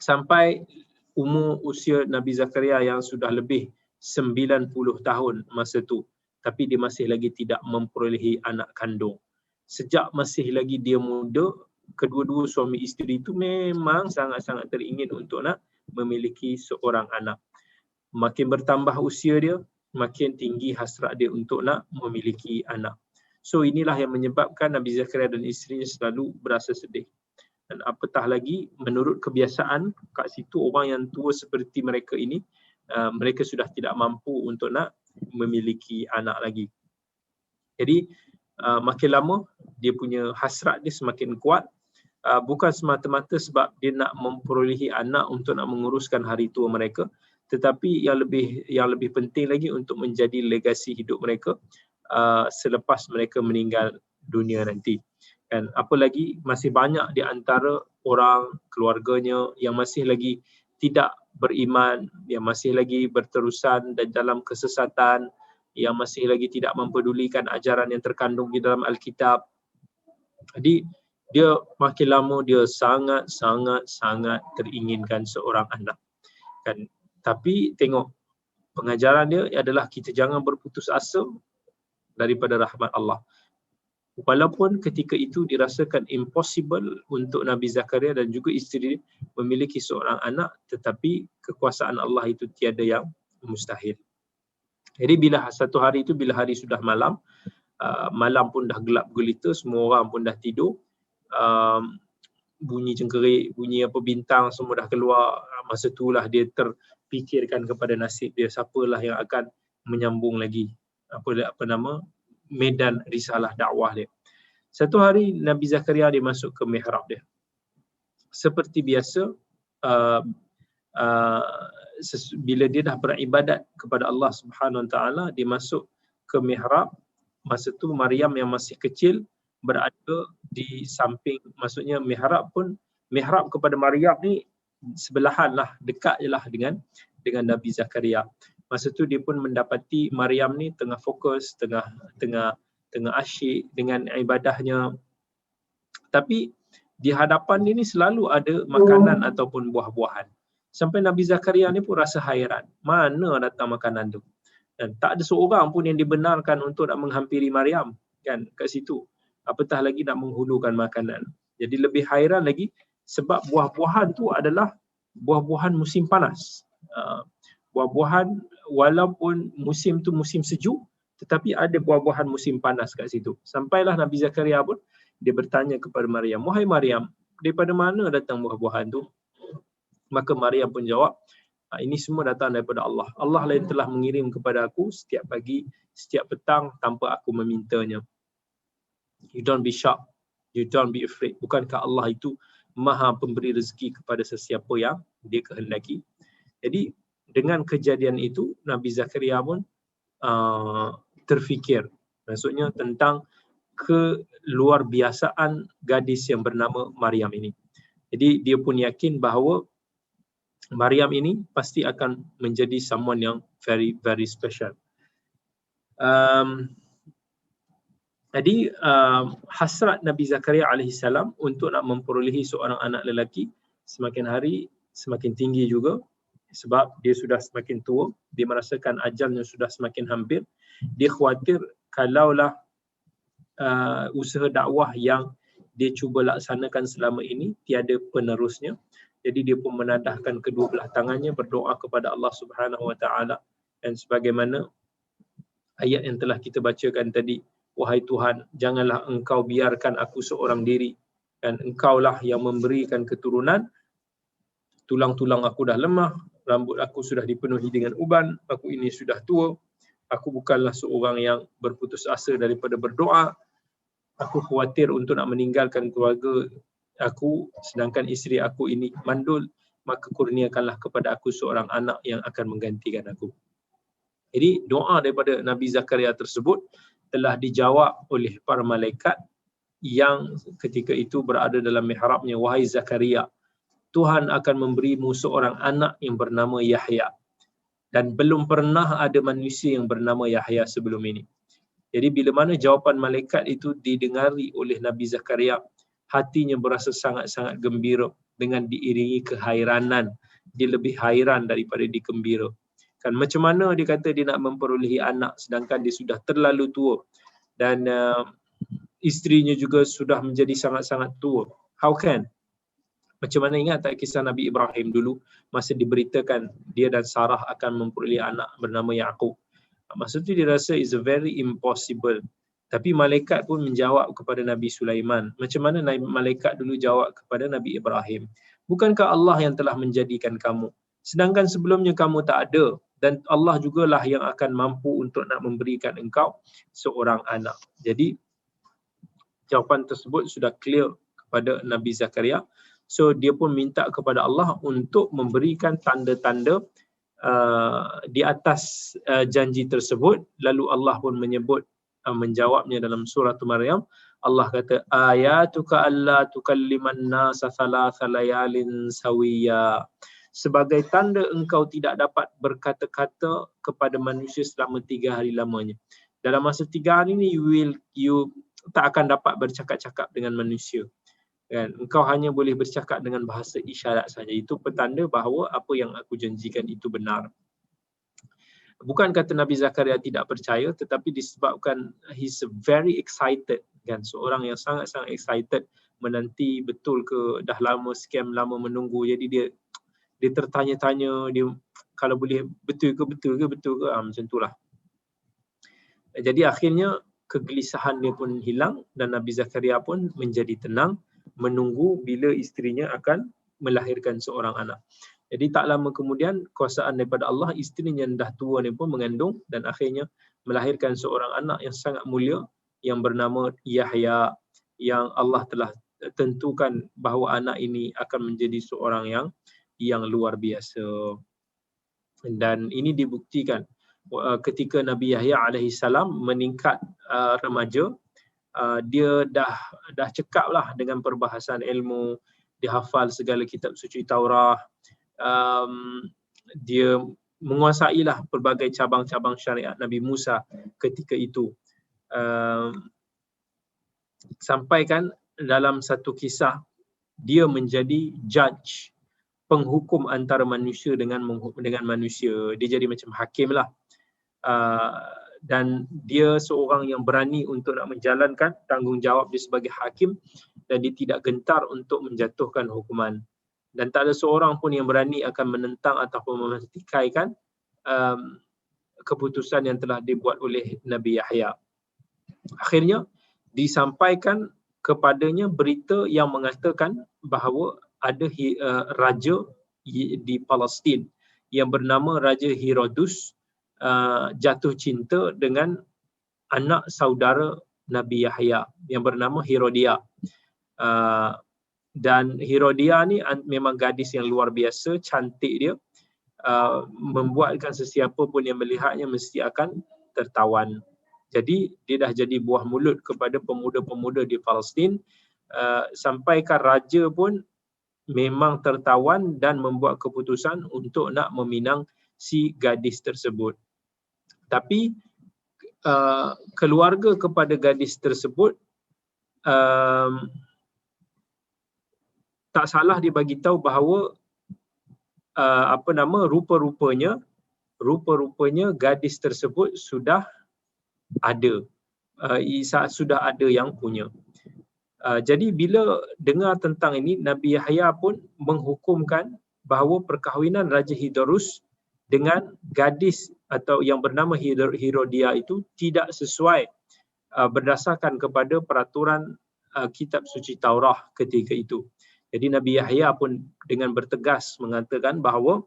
sampai umur usia Nabi Zakaria yang sudah lebih 90 tahun masa tu, tapi dia masih lagi tidak memperolehi anak kandung. Sejak masih lagi dia muda, kedua-dua suami isteri itu memang sangat-sangat teringin untuk nak memiliki seorang anak. Makin bertambah usia dia, makin tinggi hasrat dia untuk nak memiliki anak. So inilah yang menyebabkan Nabi Zakaria dan isterinya selalu berasa sedih. Dan apatah lagi, menurut kebiasaan kat situ, orang yang tua seperti mereka ini, mereka sudah tidak mampu untuk nak memiliki anak lagi. Jadi makin lama dia punya hasrat dia semakin kuat, bukan semata-mata sebab dia nak memperolehi anak untuk nak menguruskan hari tua mereka, tetapi yang lebih penting lagi untuk menjadi legasi hidup mereka selepas mereka meninggal dunia nanti. Dan apa lagi, masih banyak di antara orang keluarganya yang masih lagi tidak beriman, yang masih lagi berterusan dan dalam kesesatan, yang masih lagi tidak mempedulikan ajaran yang terkandung di dalam Alkitab. Jadi dia makin lama dia sangat teringinkan seorang anak. Kan? Tapi tengok, pengajaran dia adalah kita jangan berputus asa daripada rahmat Allah. Walaupun ketika itu dirasakan impossible untuk Nabi Zakaria dan juga isteri memiliki seorang anak, tetapi kekuasaan Allah itu tiada yang mustahil. Jadi bila satu hari itu, bila hari sudah malam, malam pun dah gelap gulita, semua orang pun dah tidur, bunyi cengkerik, bunyi bintang semua dah keluar. Masa itulah dia terfikirkan kepada nasib dia, siapalah yang akan menyambung lagi medan risalah dakwah dia. Satu hari Nabi Zakaria dia masuk ke mihrab dia. Seperti biasa, bila dia dah beribadat kepada Allah Subhanahu Wa Taala, dia masuk ke mihrab. Masa tu Maryam yang masih kecil berada di samping, maksudnya mihrab kepada Maryam ni sebelahan lah, dekat je lah dengan Nabi Zakaria. Masa tu dia pun mendapati Maryam ni tengah fokus, tengah asyik dengan ibadahnya. Tapi di hadapan dia ni selalu ada makanan ataupun buah-buahan. Sampai Nabi Zakaria ni pun rasa hairan, mana datang makanan tu? Dan tak ada seorang pun yang dibenarkan untuk nak menghampiri Maryam kan kat situ. Apatah lagi nak menghulukan makanan. Jadi lebih hairan lagi sebab buah-buahan tu adalah buah-buahan musim panas. Buah-buahan walaupun musim tu musim sejuk, tetapi ada buah-buahan musim panas kat situ. Sampailah Nabi Zakaria pun dia bertanya kepada Maryam, "Wahai Maryam, daripada mana datang buah-buahan tu?" Maka Maryam pun jawab, "Ini semua datang daripada Allah. Allah lah yang telah mengirim kepada aku setiap pagi, setiap petang tanpa aku memintanya." You don't be shocked. You don't be afraid. Bukankah Allah itu Maha pemberi rezeki kepada sesiapa yang dia kehendaki? Jadi dengan kejadian itu Nabi Zakaria pun terfikir, maksudnya tentang keluar biasaan gadis yang bernama Maryam ini. Jadi dia pun yakin bahawa Maryam ini pasti akan menjadi someone yang very very special. Jadi hasrat Nabi Zakaria alaihissalam untuk nak memperolehi seorang anak lelaki semakin hari semakin tinggi juga, sebab dia sudah semakin tua, dia merasakan ajalnya sudah semakin hampir. Dia khawatir kalaulah usaha dakwah yang dia cuba laksanakan selama ini tiada penerusnya. Jadi dia pun menadahkan kedua belah tangannya berdoa kepada Allah Subhanahu Wa Taala, dan sebagaimana ayat yang telah kita bacakan tadi, "Wahai Tuhan, janganlah Engkau biarkan aku seorang diri, dan Engkaulah yang memberikan keturunan. Tulang-tulang aku dah lemah, rambut aku sudah dipenuhi dengan uban, aku ini sudah tua, aku bukanlah seorang yang berputus asa daripada berdoa. Aku khawatir untuk nak meninggalkan keluarga aku, sedangkan isteri aku ini mandul, maka kurniakanlah kepada aku seorang anak yang akan menggantikan aku." Jadi doa daripada Nabi Zakaria tersebut telah dijawab oleh para malaikat yang ketika itu berada dalam mihrabnya. "Wahai Zakaria, Tuhan akan memberimu seorang anak yang bernama Yahya, dan belum pernah ada manusia yang bernama Yahya sebelum ini." Jadi bila mana jawapan malaikat itu didengari oleh Nabi Zakaria, hatinya berasa sangat-sangat gembira dengan diiringi kehairanan. Dia lebih hairan daripada digembira. Kan macam mana dia kata dia nak memperolehi anak sedangkan dia sudah terlalu tua, dan isterinya juga sudah menjadi sangat-sangat tua. How can? Macam mana, ingat tak kisah Nabi Ibrahim dulu masa diberitakan dia dan Sarah akan memperolehi anak bernama Yaqub. Masa tu dia rasa is a very impossible. Tapi malaikat pun menjawab kepada Nabi Sulaiman. Macam mana malaikat dulu jawab kepada Nabi Ibrahim? "Bukankah Allah yang telah menjadikan kamu? Sedangkan sebelumnya kamu tak ada, dan Allah jugalah yang akan mampu untuk nak memberikan engkau seorang anak." Jadi jawapan tersebut sudah clear kepada Nabi Zakaria. So dia pun minta kepada Allah untuk memberikan tanda-tanda di atas janji tersebut. Lalu Allah pun menyebut, menjawabnya dalam surah Maryam. Allah kata, "Ayatuka alla tukalliman nasa thalatha layalin sawiya." Sebagai tanda engkau tidak dapat berkata-kata kepada manusia selama 3 hari lamanya. Dalam masa 3 hari ni you tak akan dapat bercakap-cakap dengan manusia. Kan? Engkau hanya boleh bercakap dengan bahasa isyarat saja. Itu petanda bahawa apa yang aku janjikan itu benar. Bukan kata Nabi Zakaria tidak percaya, tetapi disebabkan he's very excited, kan, seorang yang sangat-sangat excited, menanti betul ke, dah lama scam, lama menunggu, jadi dia tertanya-tanya, dia kalau boleh betul ke macam itulah. Jadi akhirnya kegelisahan dia pun hilang dan Nabi Zakaria pun menjadi tenang menunggu bila isterinya akan melahirkan seorang anak. Jadi tak lama kemudian kuasaan daripada Allah, isterinya yang dah tua ni pun mengandung dan akhirnya melahirkan seorang anak yang sangat mulia yang bernama Yahya, yang Allah telah tentukan bahawa anak ini akan menjadi seorang yang luar biasa. Dan ini dibuktikan ketika Nabi Yahya alaihi salam meningkat remaja, dia dah cekap lah dengan perbahasan ilmu, dia hafal segala kitab suci Taurah, dia menguasailah pelbagai cabang-cabang syariat Nabi Musa ketika itu. Sampai kan dalam satu kisah dia menjadi judge, penghukum antara manusia dengan manusia. Dia jadi macam hakim lah. Dan dia seorang yang berani untuk nak menjalankan tanggungjawab dia sebagai hakim, dan dia tidak gentar untuk menjatuhkan hukuman. Dan tak ada seorang pun yang berani akan menentang ataupun memertikaikan keputusan yang telah dibuat oleh Nabi Yahya. Akhirnya disampaikan kepadanya berita yang mengatakan bahawa ada raja di Palestin yang bernama Raja Herodus jatuh cinta dengan anak saudara Nabi Yahya yang bernama Herodia. Dan Herodia ni memang gadis yang luar biasa, cantik dia, membuatkan sesiapa pun yang melihatnya mesti akan tertawan. Jadi dia dah jadi buah mulut kepada pemuda-pemuda di Palestin, sampaikan raja pun memang tertawan dan membuat keputusan untuk nak meminang si gadis tersebut. Tapi keluarga kepada gadis tersebut tak salah dia bagi tahu bahawa rupa-rupanya gadis tersebut sudah ada, sudah ada yang punya. Jadi bila dengar tentang ini, Nabi Yahya pun menghukumkan bahawa perkahwinan Raja Herodus dengan gadis atau yang bernama Herodia itu tidak sesuai berdasarkan kepada peraturan kitab suci Taurah ketika itu. Jadi Nabi Yahya pun dengan bertegas mengatakan bahawa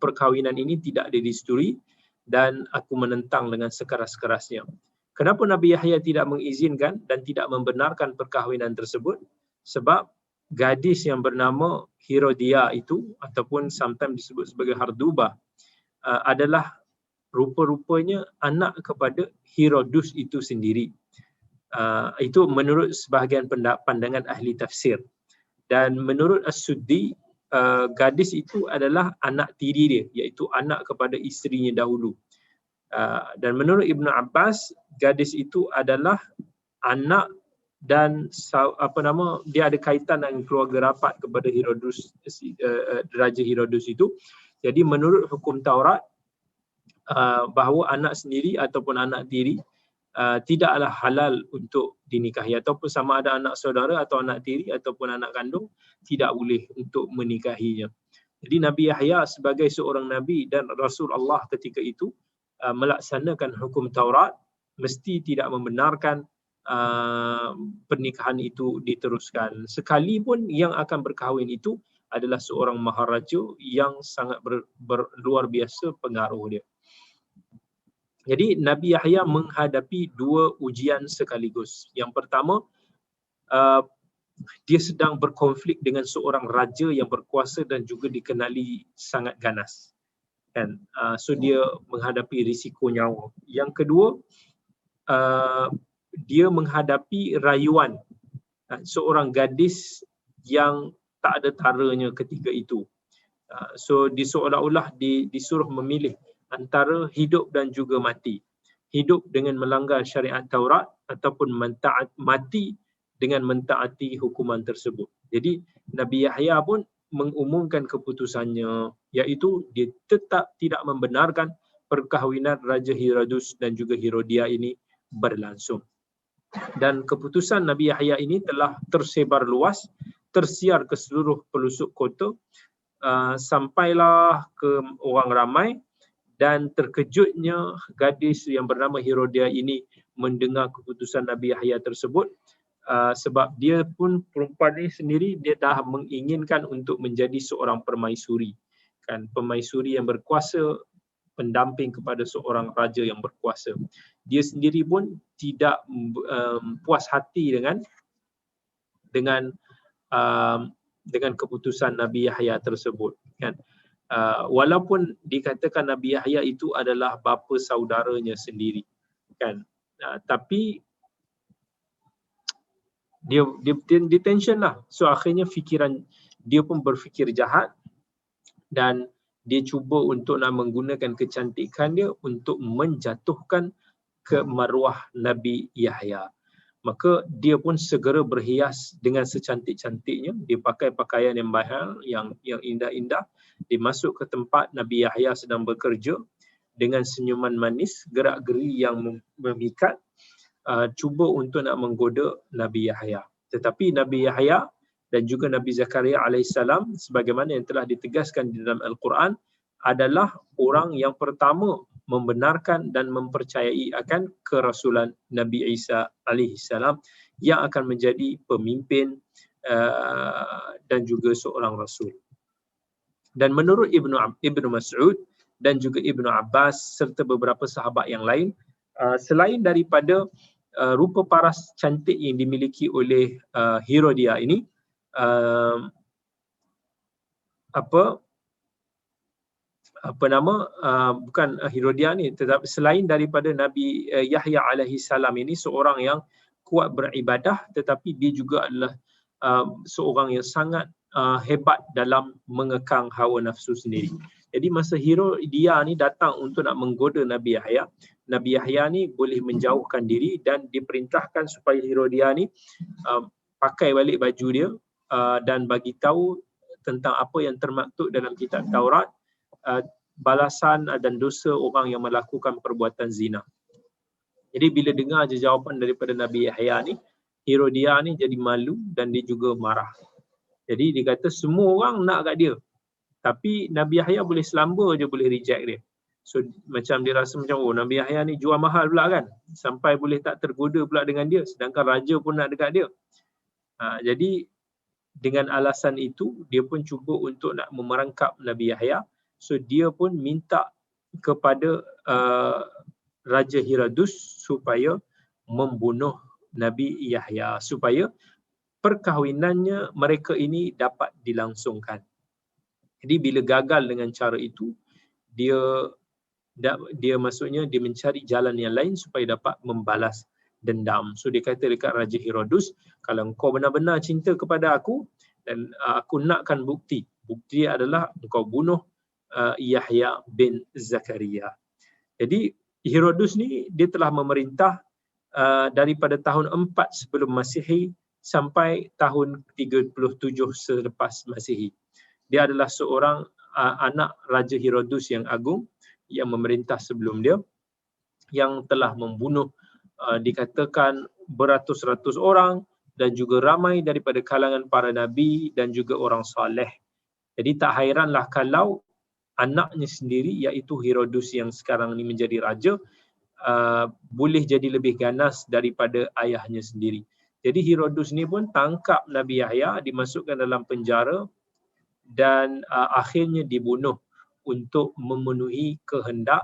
perkahwinan ini tidak didesturi dan aku menentang dengan sekeras-kerasnya. Kenapa Nabi Yahya tidak mengizinkan dan tidak membenarkan perkahwinan tersebut? Sebab gadis yang bernama Herodia itu, ataupun sometimes disebut sebagai Hardubah, adalah rupa-rupanya anak kepada Herodus itu sendiri. Itu menurut sebahagian pandangan ahli tafsir. Dan menurut As-Suddi, gadis itu adalah anak tiri dia, iaitu anak kepada isterinya dahulu. Dan menurut Ibn Abbas, gadis itu adalah anak dan dia ada kaitan dengan keluarga rapat kepada Herodus, Raja Herodus itu. Jadi menurut hukum Taurat, bahawa anak sendiri ataupun anak tiri tidaklah halal untuk dinikahi, ataupun sama ada anak saudara atau anak tiri ataupun anak kandung tidak boleh untuk menikahinya. Jadi Nabi Yahya sebagai seorang nabi dan Rasul Allah ketika itu melaksanakan hukum Taurat, mesti tidak membenarkan pernikahan itu diteruskan. Sekalipun yang akan berkahwin itu adalah seorang maharaja yang sangat luar biasa pengaruh dia. Jadi Nabi Yahya menghadapi dua ujian sekaligus. Yang pertama, dia sedang berkonflik dengan seorang raja yang berkuasa dan juga dikenali sangat ganas. Kan? So dia menghadapi risiko nyawa. Yang kedua, dia menghadapi rayuan seorang gadis yang tak ada taranya ketika itu. So seolah-olah disuruh memilih antara hidup dan juga mati. Hidup dengan melanggar syariat Taurat ataupun mati dengan mentaati hukuman tersebut. Jadi Nabi Yahya pun mengumumkan keputusannya, iaitu dia tetap tidak membenarkan perkahwinan Raja Herodus dan juga Herodia ini berlangsung. Dan keputusan Nabi Yahya ini telah tersebar luas, tersiar ke seluruh pelosok kota, sampailah ke orang ramai, dan terkejutnya gadis yang bernama Herodia ini mendengar keputusan Nabi Yahya tersebut, sebab dia pun perempuan ini sendiri dia dah menginginkan untuk menjadi seorang permaisuri, kan, permaisuri yang berkuasa, pendamping kepada seorang raja yang berkuasa. Dia sendiri pun tidak puas hati dengan keputusan Nabi Yahya tersebut, kan. Walaupun dikatakan Nabi Yahya itu adalah bapa saudaranya sendiri, kan? Tapi dia tension lah. So akhirnya fikiran dia pun berfikir jahat dan dia cuba untuk nak menggunakan kecantikan dia untuk menjatuhkan ke maruah Nabi Yahya. Maka dia pun segera berhias dengan secantik-cantiknya. Dia pakai pakaian yang mahal, yang indah-indah. Dia masuk ke tempat Nabi Yahya sedang bekerja dengan senyuman manis, gerak-geri yang memikat, cuba untuk nak menggoda Nabi Yahya. Tetapi Nabi Yahya dan juga Nabi Zakaria alaihissalam, sebagaimana yang telah ditegaskan di dalam Al-Quran, adalah orang yang pertama membenarkan dan mempercayai akan kerasulan Nabi Isa alaihissalam yang akan menjadi pemimpin dan juga seorang rasul. Dan menurut Ibnu Mas'ud dan juga Ibnu Abbas serta beberapa sahabat yang lain, selain daripada rupa paras cantik yang dimiliki oleh Herodia ini, bukan Herodia ni, tetapi selain daripada Nabi Yahya alaihi salam ini seorang yang kuat beribadah, tetapi dia juga adalah seorang yang sangat hebat dalam mengekang hawa nafsu sendiri. Jadi masa Herodia ni datang untuk nak menggoda Nabi Yahya, Nabi Yahya ni boleh menjauhkan diri dan diperintahkan supaya Herodia ni pakai balik baju dia dan bagi tahu tentang apa yang termaktub dalam kitab Taurat, balasan dan dosa orang yang melakukan perbuatan zina. Jadi bila dengar je jawapan daripada Nabi Yahya ni, Herodia ni jadi malu dan dia juga marah. Jadi dia kata semua orang nak kat dia, tapi Nabi Yahya boleh selamba je boleh reject dia. So macam dia rasa macam, oh Nabi Yahya ni jual mahal pula kan, sampai boleh tak tergoda pula dengan dia, sedangkan raja pun nak dekat dia. Jadi dengan alasan itu dia pun cuba untuk nak memerangkap Nabi Yahya. So dia pun minta kepada Raja Herodus supaya membunuh Nabi Yahya supaya perkahwinannya mereka ini dapat dilangsungkan. Jadi bila gagal dengan cara itu, dia maksudnya dia mencari jalan yang lain supaya dapat membalas dendam. So dia kata dekat Raja Herodus, kalau engkau benar-benar cinta kepada aku dan aku nakkan bukti adalah engkau bunuh Yahya bin Zakaria. Jadi Herodus ni dia telah memerintah daripada tahun 4 sebelum Masihi sampai tahun 37 selepas Masihi. Dia adalah seorang anak Raja Herodus yang agung yang memerintah sebelum dia, yang telah membunuh dikatakan beratus-ratus orang dan juga ramai daripada kalangan para nabi dan juga orang soleh. Jadi tak hairanlah kalau anaknya sendiri iaitu Herodus yang sekarang ni menjadi raja boleh jadi lebih ganas daripada ayahnya sendiri. Jadi Herodus ni pun tangkap Nabi Yahya, dimasukkan dalam penjara dan akhirnya dibunuh untuk memenuhi kehendak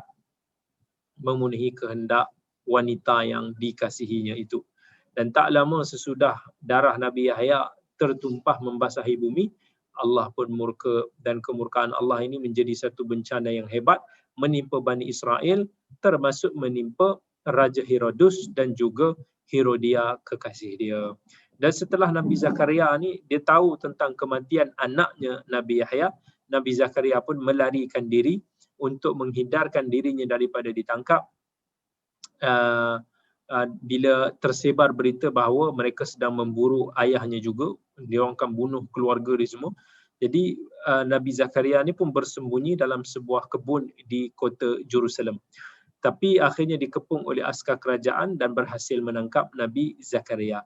wanita yang dikasihinya itu. Dan tak lama sesudah darah Nabi Yahya tertumpah membasahi bumi, Allah pun murka, dan kemurkaan Allah ini menjadi satu bencana yang hebat menimpa Bani Israel, termasuk menimpa Raja Herodus dan juga Herodia kekasih dia. Dan setelah Nabi Zakaria ni dia tahu tentang kematian anaknya Nabi Yahya, Nabi Zakaria pun melarikan diri untuk menghindarkan dirinya daripada ditangkap. Bila tersebar berita bahawa mereka sedang memburu ayahnya juga, dia orang akan bunuh keluarga dia semua. Jadi Nabi Zakaria ni pun bersembunyi dalam sebuah kebun di kota Jerusalem. Tapi akhirnya dikepung oleh askar kerajaan dan berhasil menangkap Nabi Zakaria.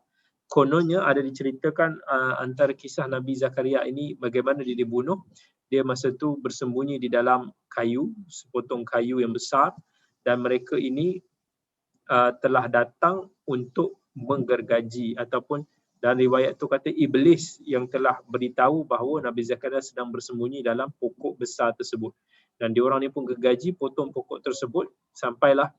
Kononnya ada diceritakan antara kisah Nabi Zakaria ini bagaimana dia dibunuh. Dia masa tu bersembunyi di dalam kayu, sepotong kayu yang besar, dan mereka ini telah datang untuk menggergaji, ataupun dan riwayat tu kata iblis yang telah beritahu bahawa Nabi Zakaria sedang bersembunyi dalam pokok besar tersebut. Dan diorang ni pun gergaji potong pokok tersebut sampailah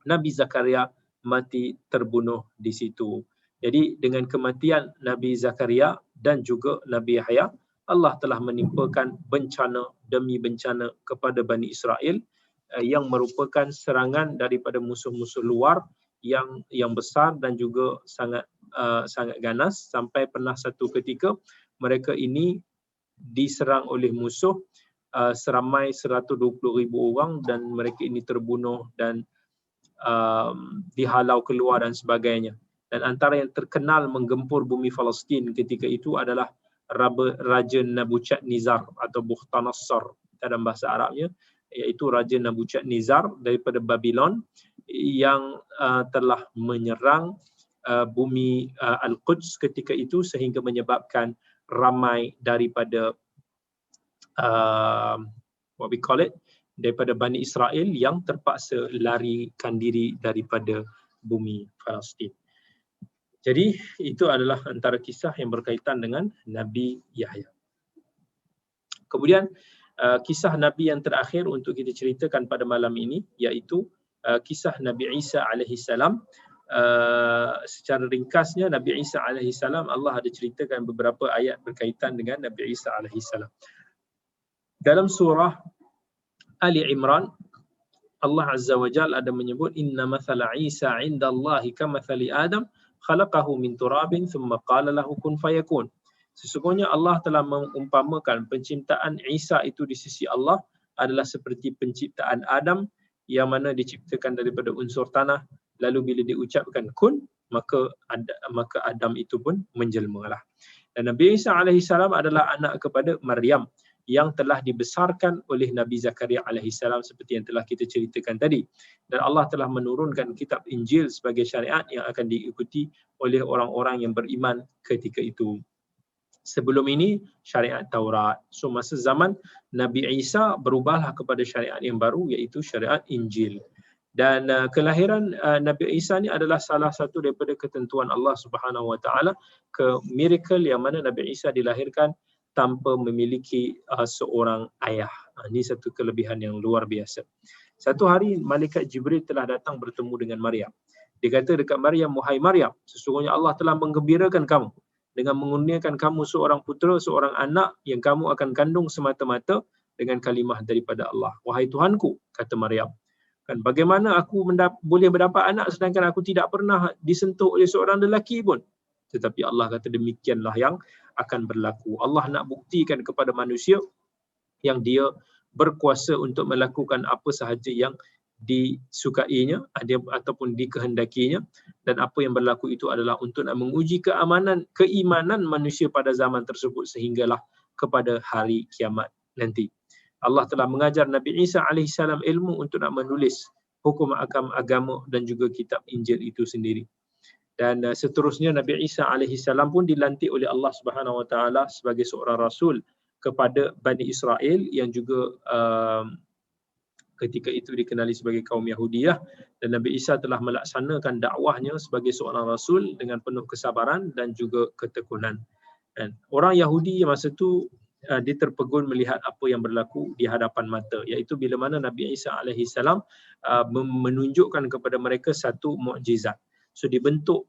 Nabi Zakaria mati terbunuh di situ. Jadi dengan kematian Nabi Zakaria dan juga Nabi Yahya, Allah telah menimpakan bencana demi bencana kepada Bani Israel yang merupakan serangan daripada musuh-musuh luar yang besar dan juga sangat ganas, sampai pernah satu ketika mereka ini diserang oleh musuh seramai 120,000 orang dan mereka ini terbunuh dan dihalau keluar dan sebagainya. Dan antara yang terkenal menggempur bumi Palestin ketika itu adalah Raja Nabukadnezar atau Bukhtanasar dalam bahasa Arabnya, iaitu Raja Nabukadnezar daripada Babylon yang telah menyerang bumi Al-Quds ketika itu sehingga menyebabkan ramai daripada what we call it, daripada Bani Israel yang terpaksa larikan diri daripada bumi Palestin. Jadi itu adalah antara kisah yang berkaitan dengan Nabi Yahya. Kemudian kisah Nabi yang terakhir untuk kita ceritakan pada malam ini iaitu kisah Nabi Isa alaihi salam. Secara ringkasnya Nabi Isa alaihi salam, Allah ada ceritakan beberapa ayat berkaitan dengan Nabi Isa alaihi salam. Dalam surah Ali Imran, Allah Azza wa Jalla ada menyebut inna mathala Isa 'inda Allahi kamathali Adam khalaqahu min turabin thumma qala lahu kun fayakun. Sesungguhnya Allah telah mengumpamakan penciptaan Isa itu di sisi Allah adalah seperti penciptaan Adam yang mana diciptakan daripada unsur tanah, lalu bila diucapkan kun, maka Adam itu pun menjelmalah. Dan Nabi Isa alaihi salam adalah anak kepada Maryam yang telah dibesarkan oleh Nabi Zakaria alaihi salam seperti yang telah kita ceritakan tadi. Dan Allah telah menurunkan kitab Injil sebagai syariat yang akan diikuti oleh orang-orang yang beriman ketika itu. Sebelum ini syariat Taurat. So masa zaman Nabi Isa berubahlah kepada syariat yang baru iaitu syariat Injil. Dan kelahiran Nabi Isa ni adalah salah satu daripada ketentuan Allah Subhanahu Wa Taala, ke miracle yang mana Nabi Isa dilahirkan tanpa memiliki seorang ayah. Ini satu kelebihan yang luar biasa. Satu hari malaikat Jibril telah datang bertemu dengan Maryam. Dia kata dekat Maryam, wahai Maryam, sesungguhnya Allah telah menggembirakan kamu dengan mengurniakan kamu seorang putera, seorang anak yang kamu akan kandung semata-mata dengan kalimah daripada Allah. Wahai Tuhanku, kata Maryam, kan bagaimana aku boleh mendapat anak sedangkan aku tidak pernah disentuh oleh seorang lelaki pun? Tetapi Allah kata demikianlah yang akan berlaku. Allah nak buktikan kepada manusia yang dia berkuasa untuk melakukan apa sahaja yang disukainya ataupun dikehendakinya, dan apa yang berlaku itu adalah untuk nak menguji keimanan manusia pada zaman tersebut sehinggalah kepada hari kiamat nanti. Allah telah mengajar Nabi Isa AS ilmu untuk nak menulis hukum agama dan juga kitab Injil itu sendiri. Dan seterusnya Nabi Isa AS pun dilantik oleh Allah Subhanahu Wa Taala sebagai seorang rasul kepada Bani Israel yang juga ketika itu dikenali sebagai kaum Yahudiyah, dan Nabi Isa telah melaksanakan dakwahnya sebagai seorang rasul dengan penuh kesabaran dan juga ketekunan. Dan orang Yahudi masa itu dia terpegun melihat apa yang berlaku di hadapan mata, iaitu bila mana Nabi Isa AS menunjukkan kepada mereka satu mukjizat. So dibentuk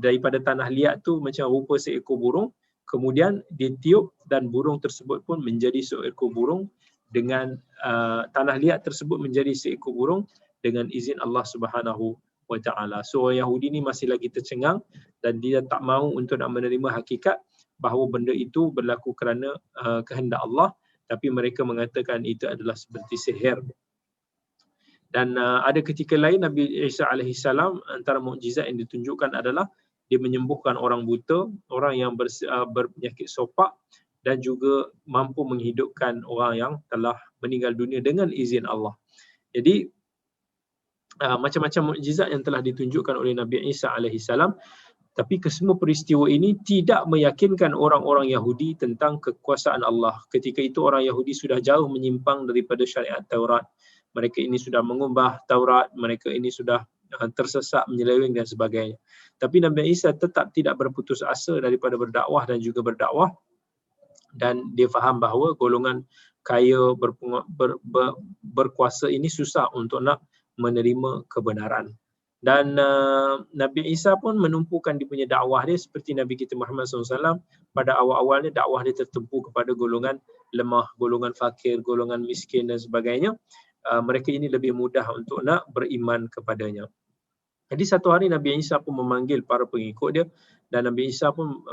daripada tanah liat tu macam rupa seekor burung, kemudian ditiup dan burung tersebut pun menjadi seekor burung dengan tanah liat tersebut menjadi seekor burung dengan izin Allah Subhanahu Wa Taala. So Yahudi ni masih lagi tercengang dan dia tak mahu untuk nak menerima hakikat bahawa benda itu berlaku kerana kehendak Allah, tapi mereka mengatakan itu adalah seperti sihir. Dan ada ketika lain Nabi Isa AS, antara mukjizat yang ditunjukkan adalah dia menyembuhkan orang buta, orang yang berpenyakit sopak, dan juga mampu menghidupkan orang yang telah meninggal dunia dengan izin Allah. Jadi macam-macam mukjizat yang telah ditunjukkan oleh Nabi Isa AS, tapi kesemua peristiwa ini tidak meyakinkan orang-orang Yahudi tentang kekuasaan Allah. Ketika itu orang Yahudi sudah jauh menyimpang daripada syariat Taurat. Mereka ini sudah mengubah Taurat, mereka ini sudah tersesat, menyeleweng dan sebagainya. Tapi Nabi Isa tetap tidak berputus asa daripada berdakwah dan juga berdakwah, dan dia faham bahawa golongan kaya berkuasa ini susah untuk nak menerima kebenaran. Dan Nabi Isa pun menumpukan dia punya dakwah dia seperti Nabi kita Muhammad SAW. Pada awal-awalnya dakwah dia tertumpu kepada golongan lemah, golongan fakir, golongan miskin dan sebagainya. Mereka ini lebih mudah untuk nak beriman kepadanya. Jadi satu hari Nabi Isa pun memanggil para pengikut dia, dan Nabi Isa pun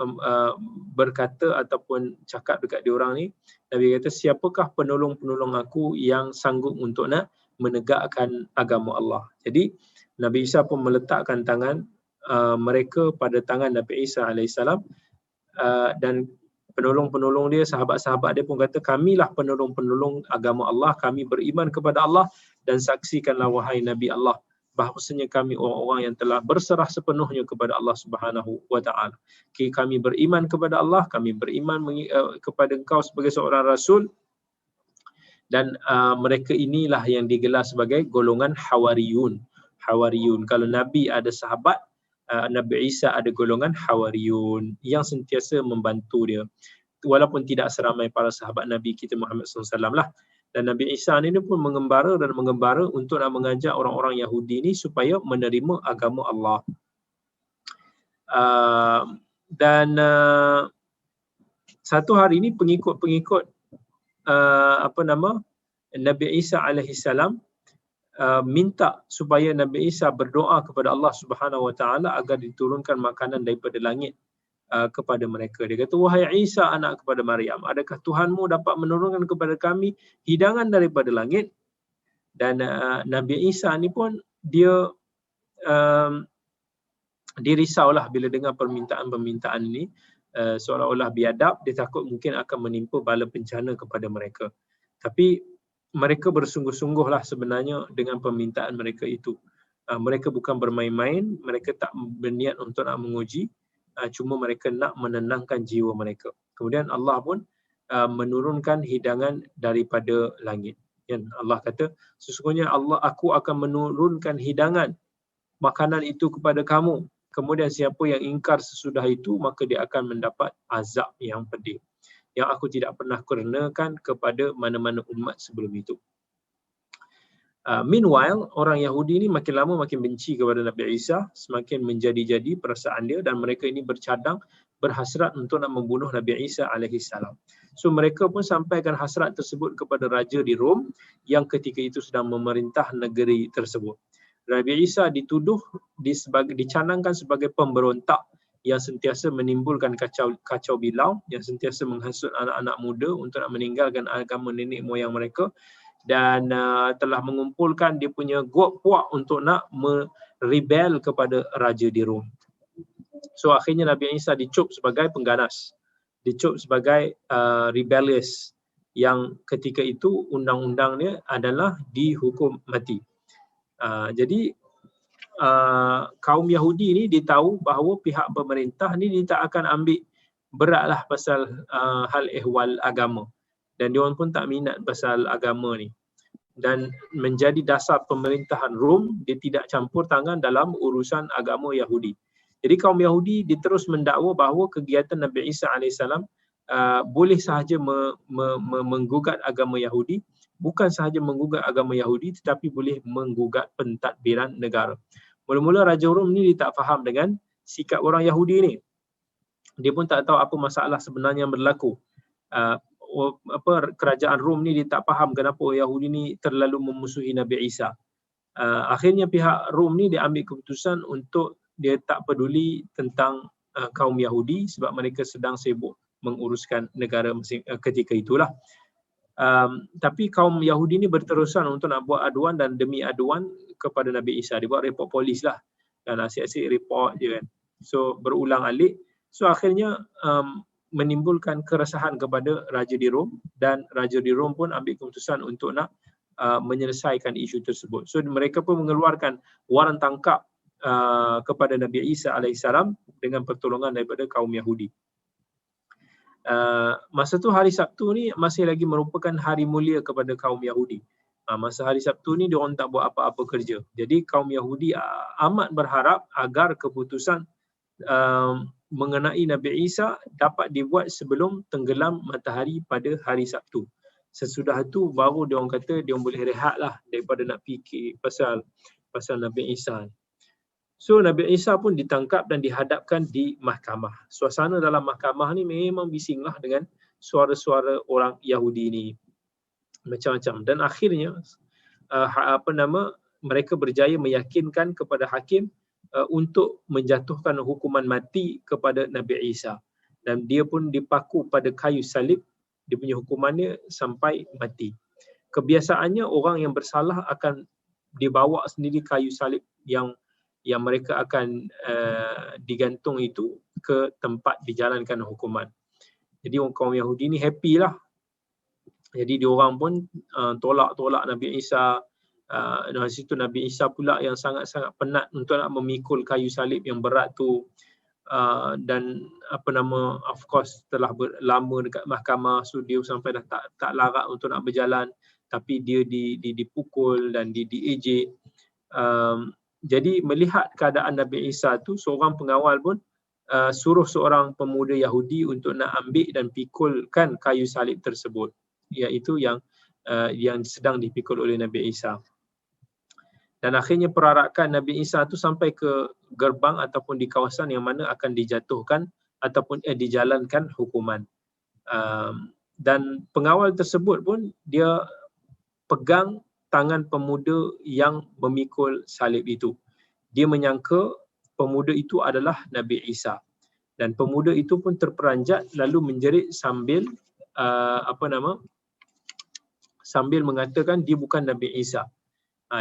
berkata ataupun cakap dekat diorang ni. Nabi kata, siapakah penolong-penolong aku yang sanggup untuk nak menegakkan agama Allah. Jadi Nabi Isa pun meletakkan tangan mereka pada tangan Nabi Isa AS, dan penolong-penolong dia, sahabat-sahabat dia pun kata, kamilah penolong-penolong agama Allah, kami beriman kepada Allah, dan saksikanlah wahai Nabi Allah bahawasanya kami orang-orang yang telah berserah sepenuhnya kepada Allah Subhanahu wa taala. Kami beriman kepada Allah, kami beriman kepada engkau sebagai seorang rasul, dan mereka inilah yang digelar sebagai golongan Hawariyun. Hawariyun. Kalau Nabi ada sahabat, Nabi Isa ada golongan Hawariyun yang sentiasa membantu dia. Walaupun tidak seramai para sahabat Nabi kita Muhammad SAW lah. Dan Nabi Isa ni pun mengembara untuk nak mengajak orang-orang Yahudi ni supaya menerima agama Allah. Satu hari ni pengikut Nabi Isa alaihissalam minta supaya Nabi Isa berdoa kepada Allah Subhanahu wa taala agar diturunkan makanan daripada langit kepada mereka. Dia kata, wahai Isa anak kepada Maryam, adakah Tuhanmu dapat menurunkan kepada kami hidangan daripada langit? Dan Nabi Isa ni pun dia risaulah bila dengar permintaan-permintaan ini, seolah-olah biadab, dia takut mungkin akan menimpa bala bencana kepada mereka. Tapi mereka bersungguh-sungguhlah sebenarnya dengan permintaan mereka itu. Mereka bukan bermain-main, mereka tak berniat untuk nak menguji, cuma mereka nak menenangkan jiwa mereka. Kemudian Allah pun menurunkan hidangan daripada langit. Allah kata, sesungguhnya aku akan menurunkan hidangan makanan itu kepada kamu. Kemudian siapa yang ingkar sesudah itu, maka dia akan mendapat azab yang pedih, yang aku tidak pernah kerenakan kepada mana-mana umat sebelum itu. Meanwhile, orang Yahudi ni makin lama makin benci kepada Nabi Isa, semakin menjadi-jadi perasaan dia, dan mereka ini bercadang, berhasrat untuk nak membunuh Nabi Isa alaihissalam. So mereka pun sampaikan hasrat tersebut kepada raja di Rom yang ketika itu sedang memerintah negeri tersebut. Nabi Isa dituduh dicanangkan sebagai pemberontak yang sentiasa menimbulkan kacau bilau, yang sentiasa menghasut anak-anak muda untuk nak meninggalkan agama nenek moyang mereka, dan telah mengumpulkan dia punya puak untuk nak merebel kepada raja di Rom. So akhirnya Nabi Isa dicop sebagai pengganas, dicop sebagai rebellious, yang ketika itu undang-undangnya adalah dihukum mati. Jadi kaum Yahudi ni dia tahu bahawa pihak pemerintah ni dia tak akan ambil beratlah pasal hal ehwal agama, dan dia orang pun tak minat pasal agama ni. Dan menjadi dasar pemerintahan Rom, dia tidak campur tangan dalam urusan agama Yahudi. Jadi kaum Yahudi dia terus mendakwa bahawa kegiatan Nabi Isa alaihissalam boleh sahaja menggugat agama Yahudi, bukan sahaja menggugat agama Yahudi tetapi boleh menggugat pentadbiran negara. Mula-mula Raja Rom ni dia tak faham dengan sikap orang Yahudi ni. Dia pun tak tahu apa masalah sebenarnya yang berlaku. Kerajaan Rom ni dia tak faham kenapa Yahudi ni terlalu memusuhi Nabi Isa. Akhirnya pihak Rom ni dia ambil keputusan untuk dia tak peduli tentang kaum Yahudi sebab mereka sedang sibuk menguruskan negara ketika itulah. Tapi kaum Yahudi ni berterusan untuk nak buat aduan, dan demi aduan kepada Nabi Isa dia buat report polis lah, dan asyik-asyik report je kan. So berulang alik. So akhirnya menimbulkan keresahan kepada Raja di Rom, dan Raja di Rom pun ambil keputusan untuk nak menyelesaikan isu tersebut. So mereka pun mengeluarkan waran tangkap kepada Nabi Isa alaihissalam dengan pertolongan daripada kaum Yahudi. Masa tu hari Sabtu ni masih lagi merupakan hari mulia kepada kaum Yahudi. Masa hari Sabtu ni diorang tak buat apa-apa kerja. Jadi kaum Yahudi amat berharap agar keputusan mengenai Nabi Isa dapat dibuat sebelum tenggelam matahari pada hari Sabtu. Sesudah itu baru diorang kata diorang boleh rehat lah daripada nak fikir pasal Nabi Isa. So Nabi Isa pun ditangkap dan dihadapkan di mahkamah. Suasana dalam mahkamah ni memang bisinglah dengan suara-suara orang Yahudi ni, macam-macam. Dan akhirnya mereka berjaya meyakinkan kepada hakim untuk menjatuhkan hukuman mati kepada Nabi Isa, dan dia pun dipaku pada kayu salib. Dia punya hukumannya sampai mati. Kebiasaannya orang yang bersalah akan dibawa sendiri kayu salib yang mereka akan digantung itu ke tempat dijalankan hukuman. Jadi orang kaum Yahudi ni happy lah. Jadi diorang pun tolak Nabi Isa. Dari situ Nabi Isa pula yang sangat-sangat penat untuk nak memikul kayu salib yang berat tu. Dan of course telah lama dekat mahkamah, so dia sampai dah tak larat untuk nak berjalan, tapi dia dipukul dan diejek. Jadi melihat keadaan Nabi Isa tu, seorang pengawal pun suruh seorang pemuda Yahudi untuk nak ambil dan pikulkan kayu salib tersebut, iaitu yang sedang dipikul oleh Nabi Isa. Dan akhirnya perarakan Nabi Isa tu sampai ke gerbang ataupun di kawasan yang mana akan dijatuhkan ataupun dijalankan hukuman. Dan pengawal tersebut pun dia pegang tangan pemuda yang memikul salib itu. Dia menyangka pemuda itu adalah Nabi Isa. Dan pemuda itu pun terperanjat lalu menjerit sambil sambil mengatakan dia bukan Nabi Isa.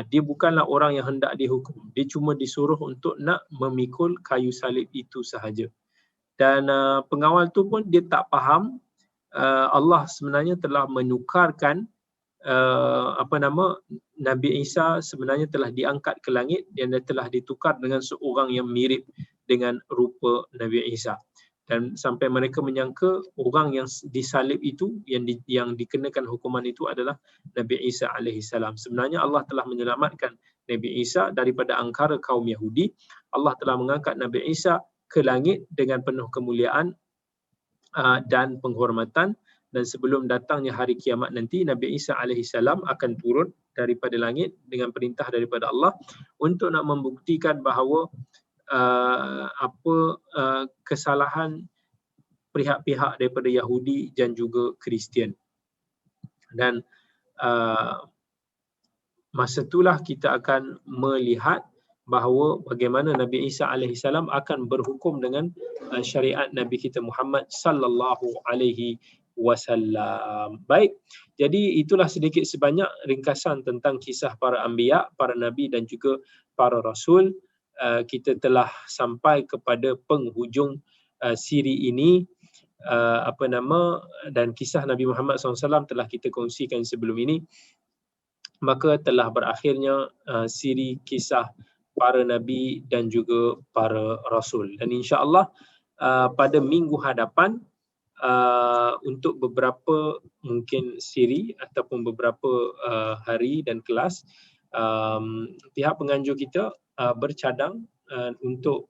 Dia bukanlah orang yang hendak dihukum. Dia cuma disuruh untuk nak memikul kayu salib itu sahaja. Dan pengawal tu pun dia tak faham Allah sebenarnya telah menukarkan Nabi Isa sebenarnya telah diangkat ke langit dan dia telah ditukar dengan seorang yang mirip dengan rupa Nabi Isa. Dan sampai mereka menyangka orang yang disalib itu, yang dikenakan hukuman itu adalah Nabi Isa alaihissalam. Sebenarnya Allah telah menyelamatkan Nabi Isa daripada angkara kaum Yahudi. Allah telah mengangkat Nabi Isa ke langit dengan penuh kemuliaan dan penghormatan. Dan sebelum datangnya hari kiamat nanti, Nabi Isa alaihissalam akan turun daripada langit dengan perintah daripada Allah untuk nak membuktikan bahawa kesalahan pihak-pihak daripada Yahudi dan juga Kristian. Dan masa itulah kita akan melihat bahawa bagaimana Nabi Isa alaihissalam akan berhukum dengan syariat Nabi kita Muhammad sallallahu alaihi wasallam. Baik, jadi itulah sedikit sebanyak ringkasan tentang kisah para anbiya, para nabi dan juga para rasul. Kita telah sampai kepada penghujung siri ini, dan kisah Nabi Muhammad SAW telah kita kongsikan sebelum ini. Maka telah berakhirnya siri kisah para nabi dan juga para rasul. Dan insya-Allah pada minggu hadapan, untuk beberapa mungkin siri ataupun beberapa hari dan kelas, pihak penganjur kita bercadang untuk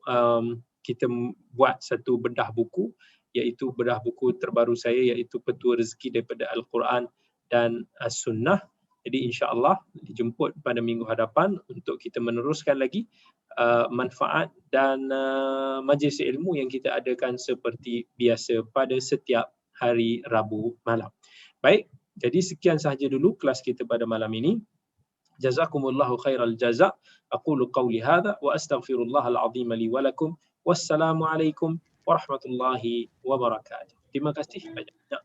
kita buat satu bedah buku, iaitu bedah buku terbaru saya, iaitu Petua Rezeki daripada Al-Quran dan As-Sunnah. Jadi insya-Allah dijemput pada minggu hadapan untuk kita meneruskan lagi manfaat dan majlis ilmu yang kita adakan seperti biasa pada setiap hari Rabu malam. Baik, jadi sekian sahaja dulu kelas kita pada malam ini. Jazakumullahu khairal jaza. Aqulu qawli hadha wa astaghfirullahal azim li wa lakum. Wassalamualaikum warahmatullahi wabarakatuh. Terima kasih banyak.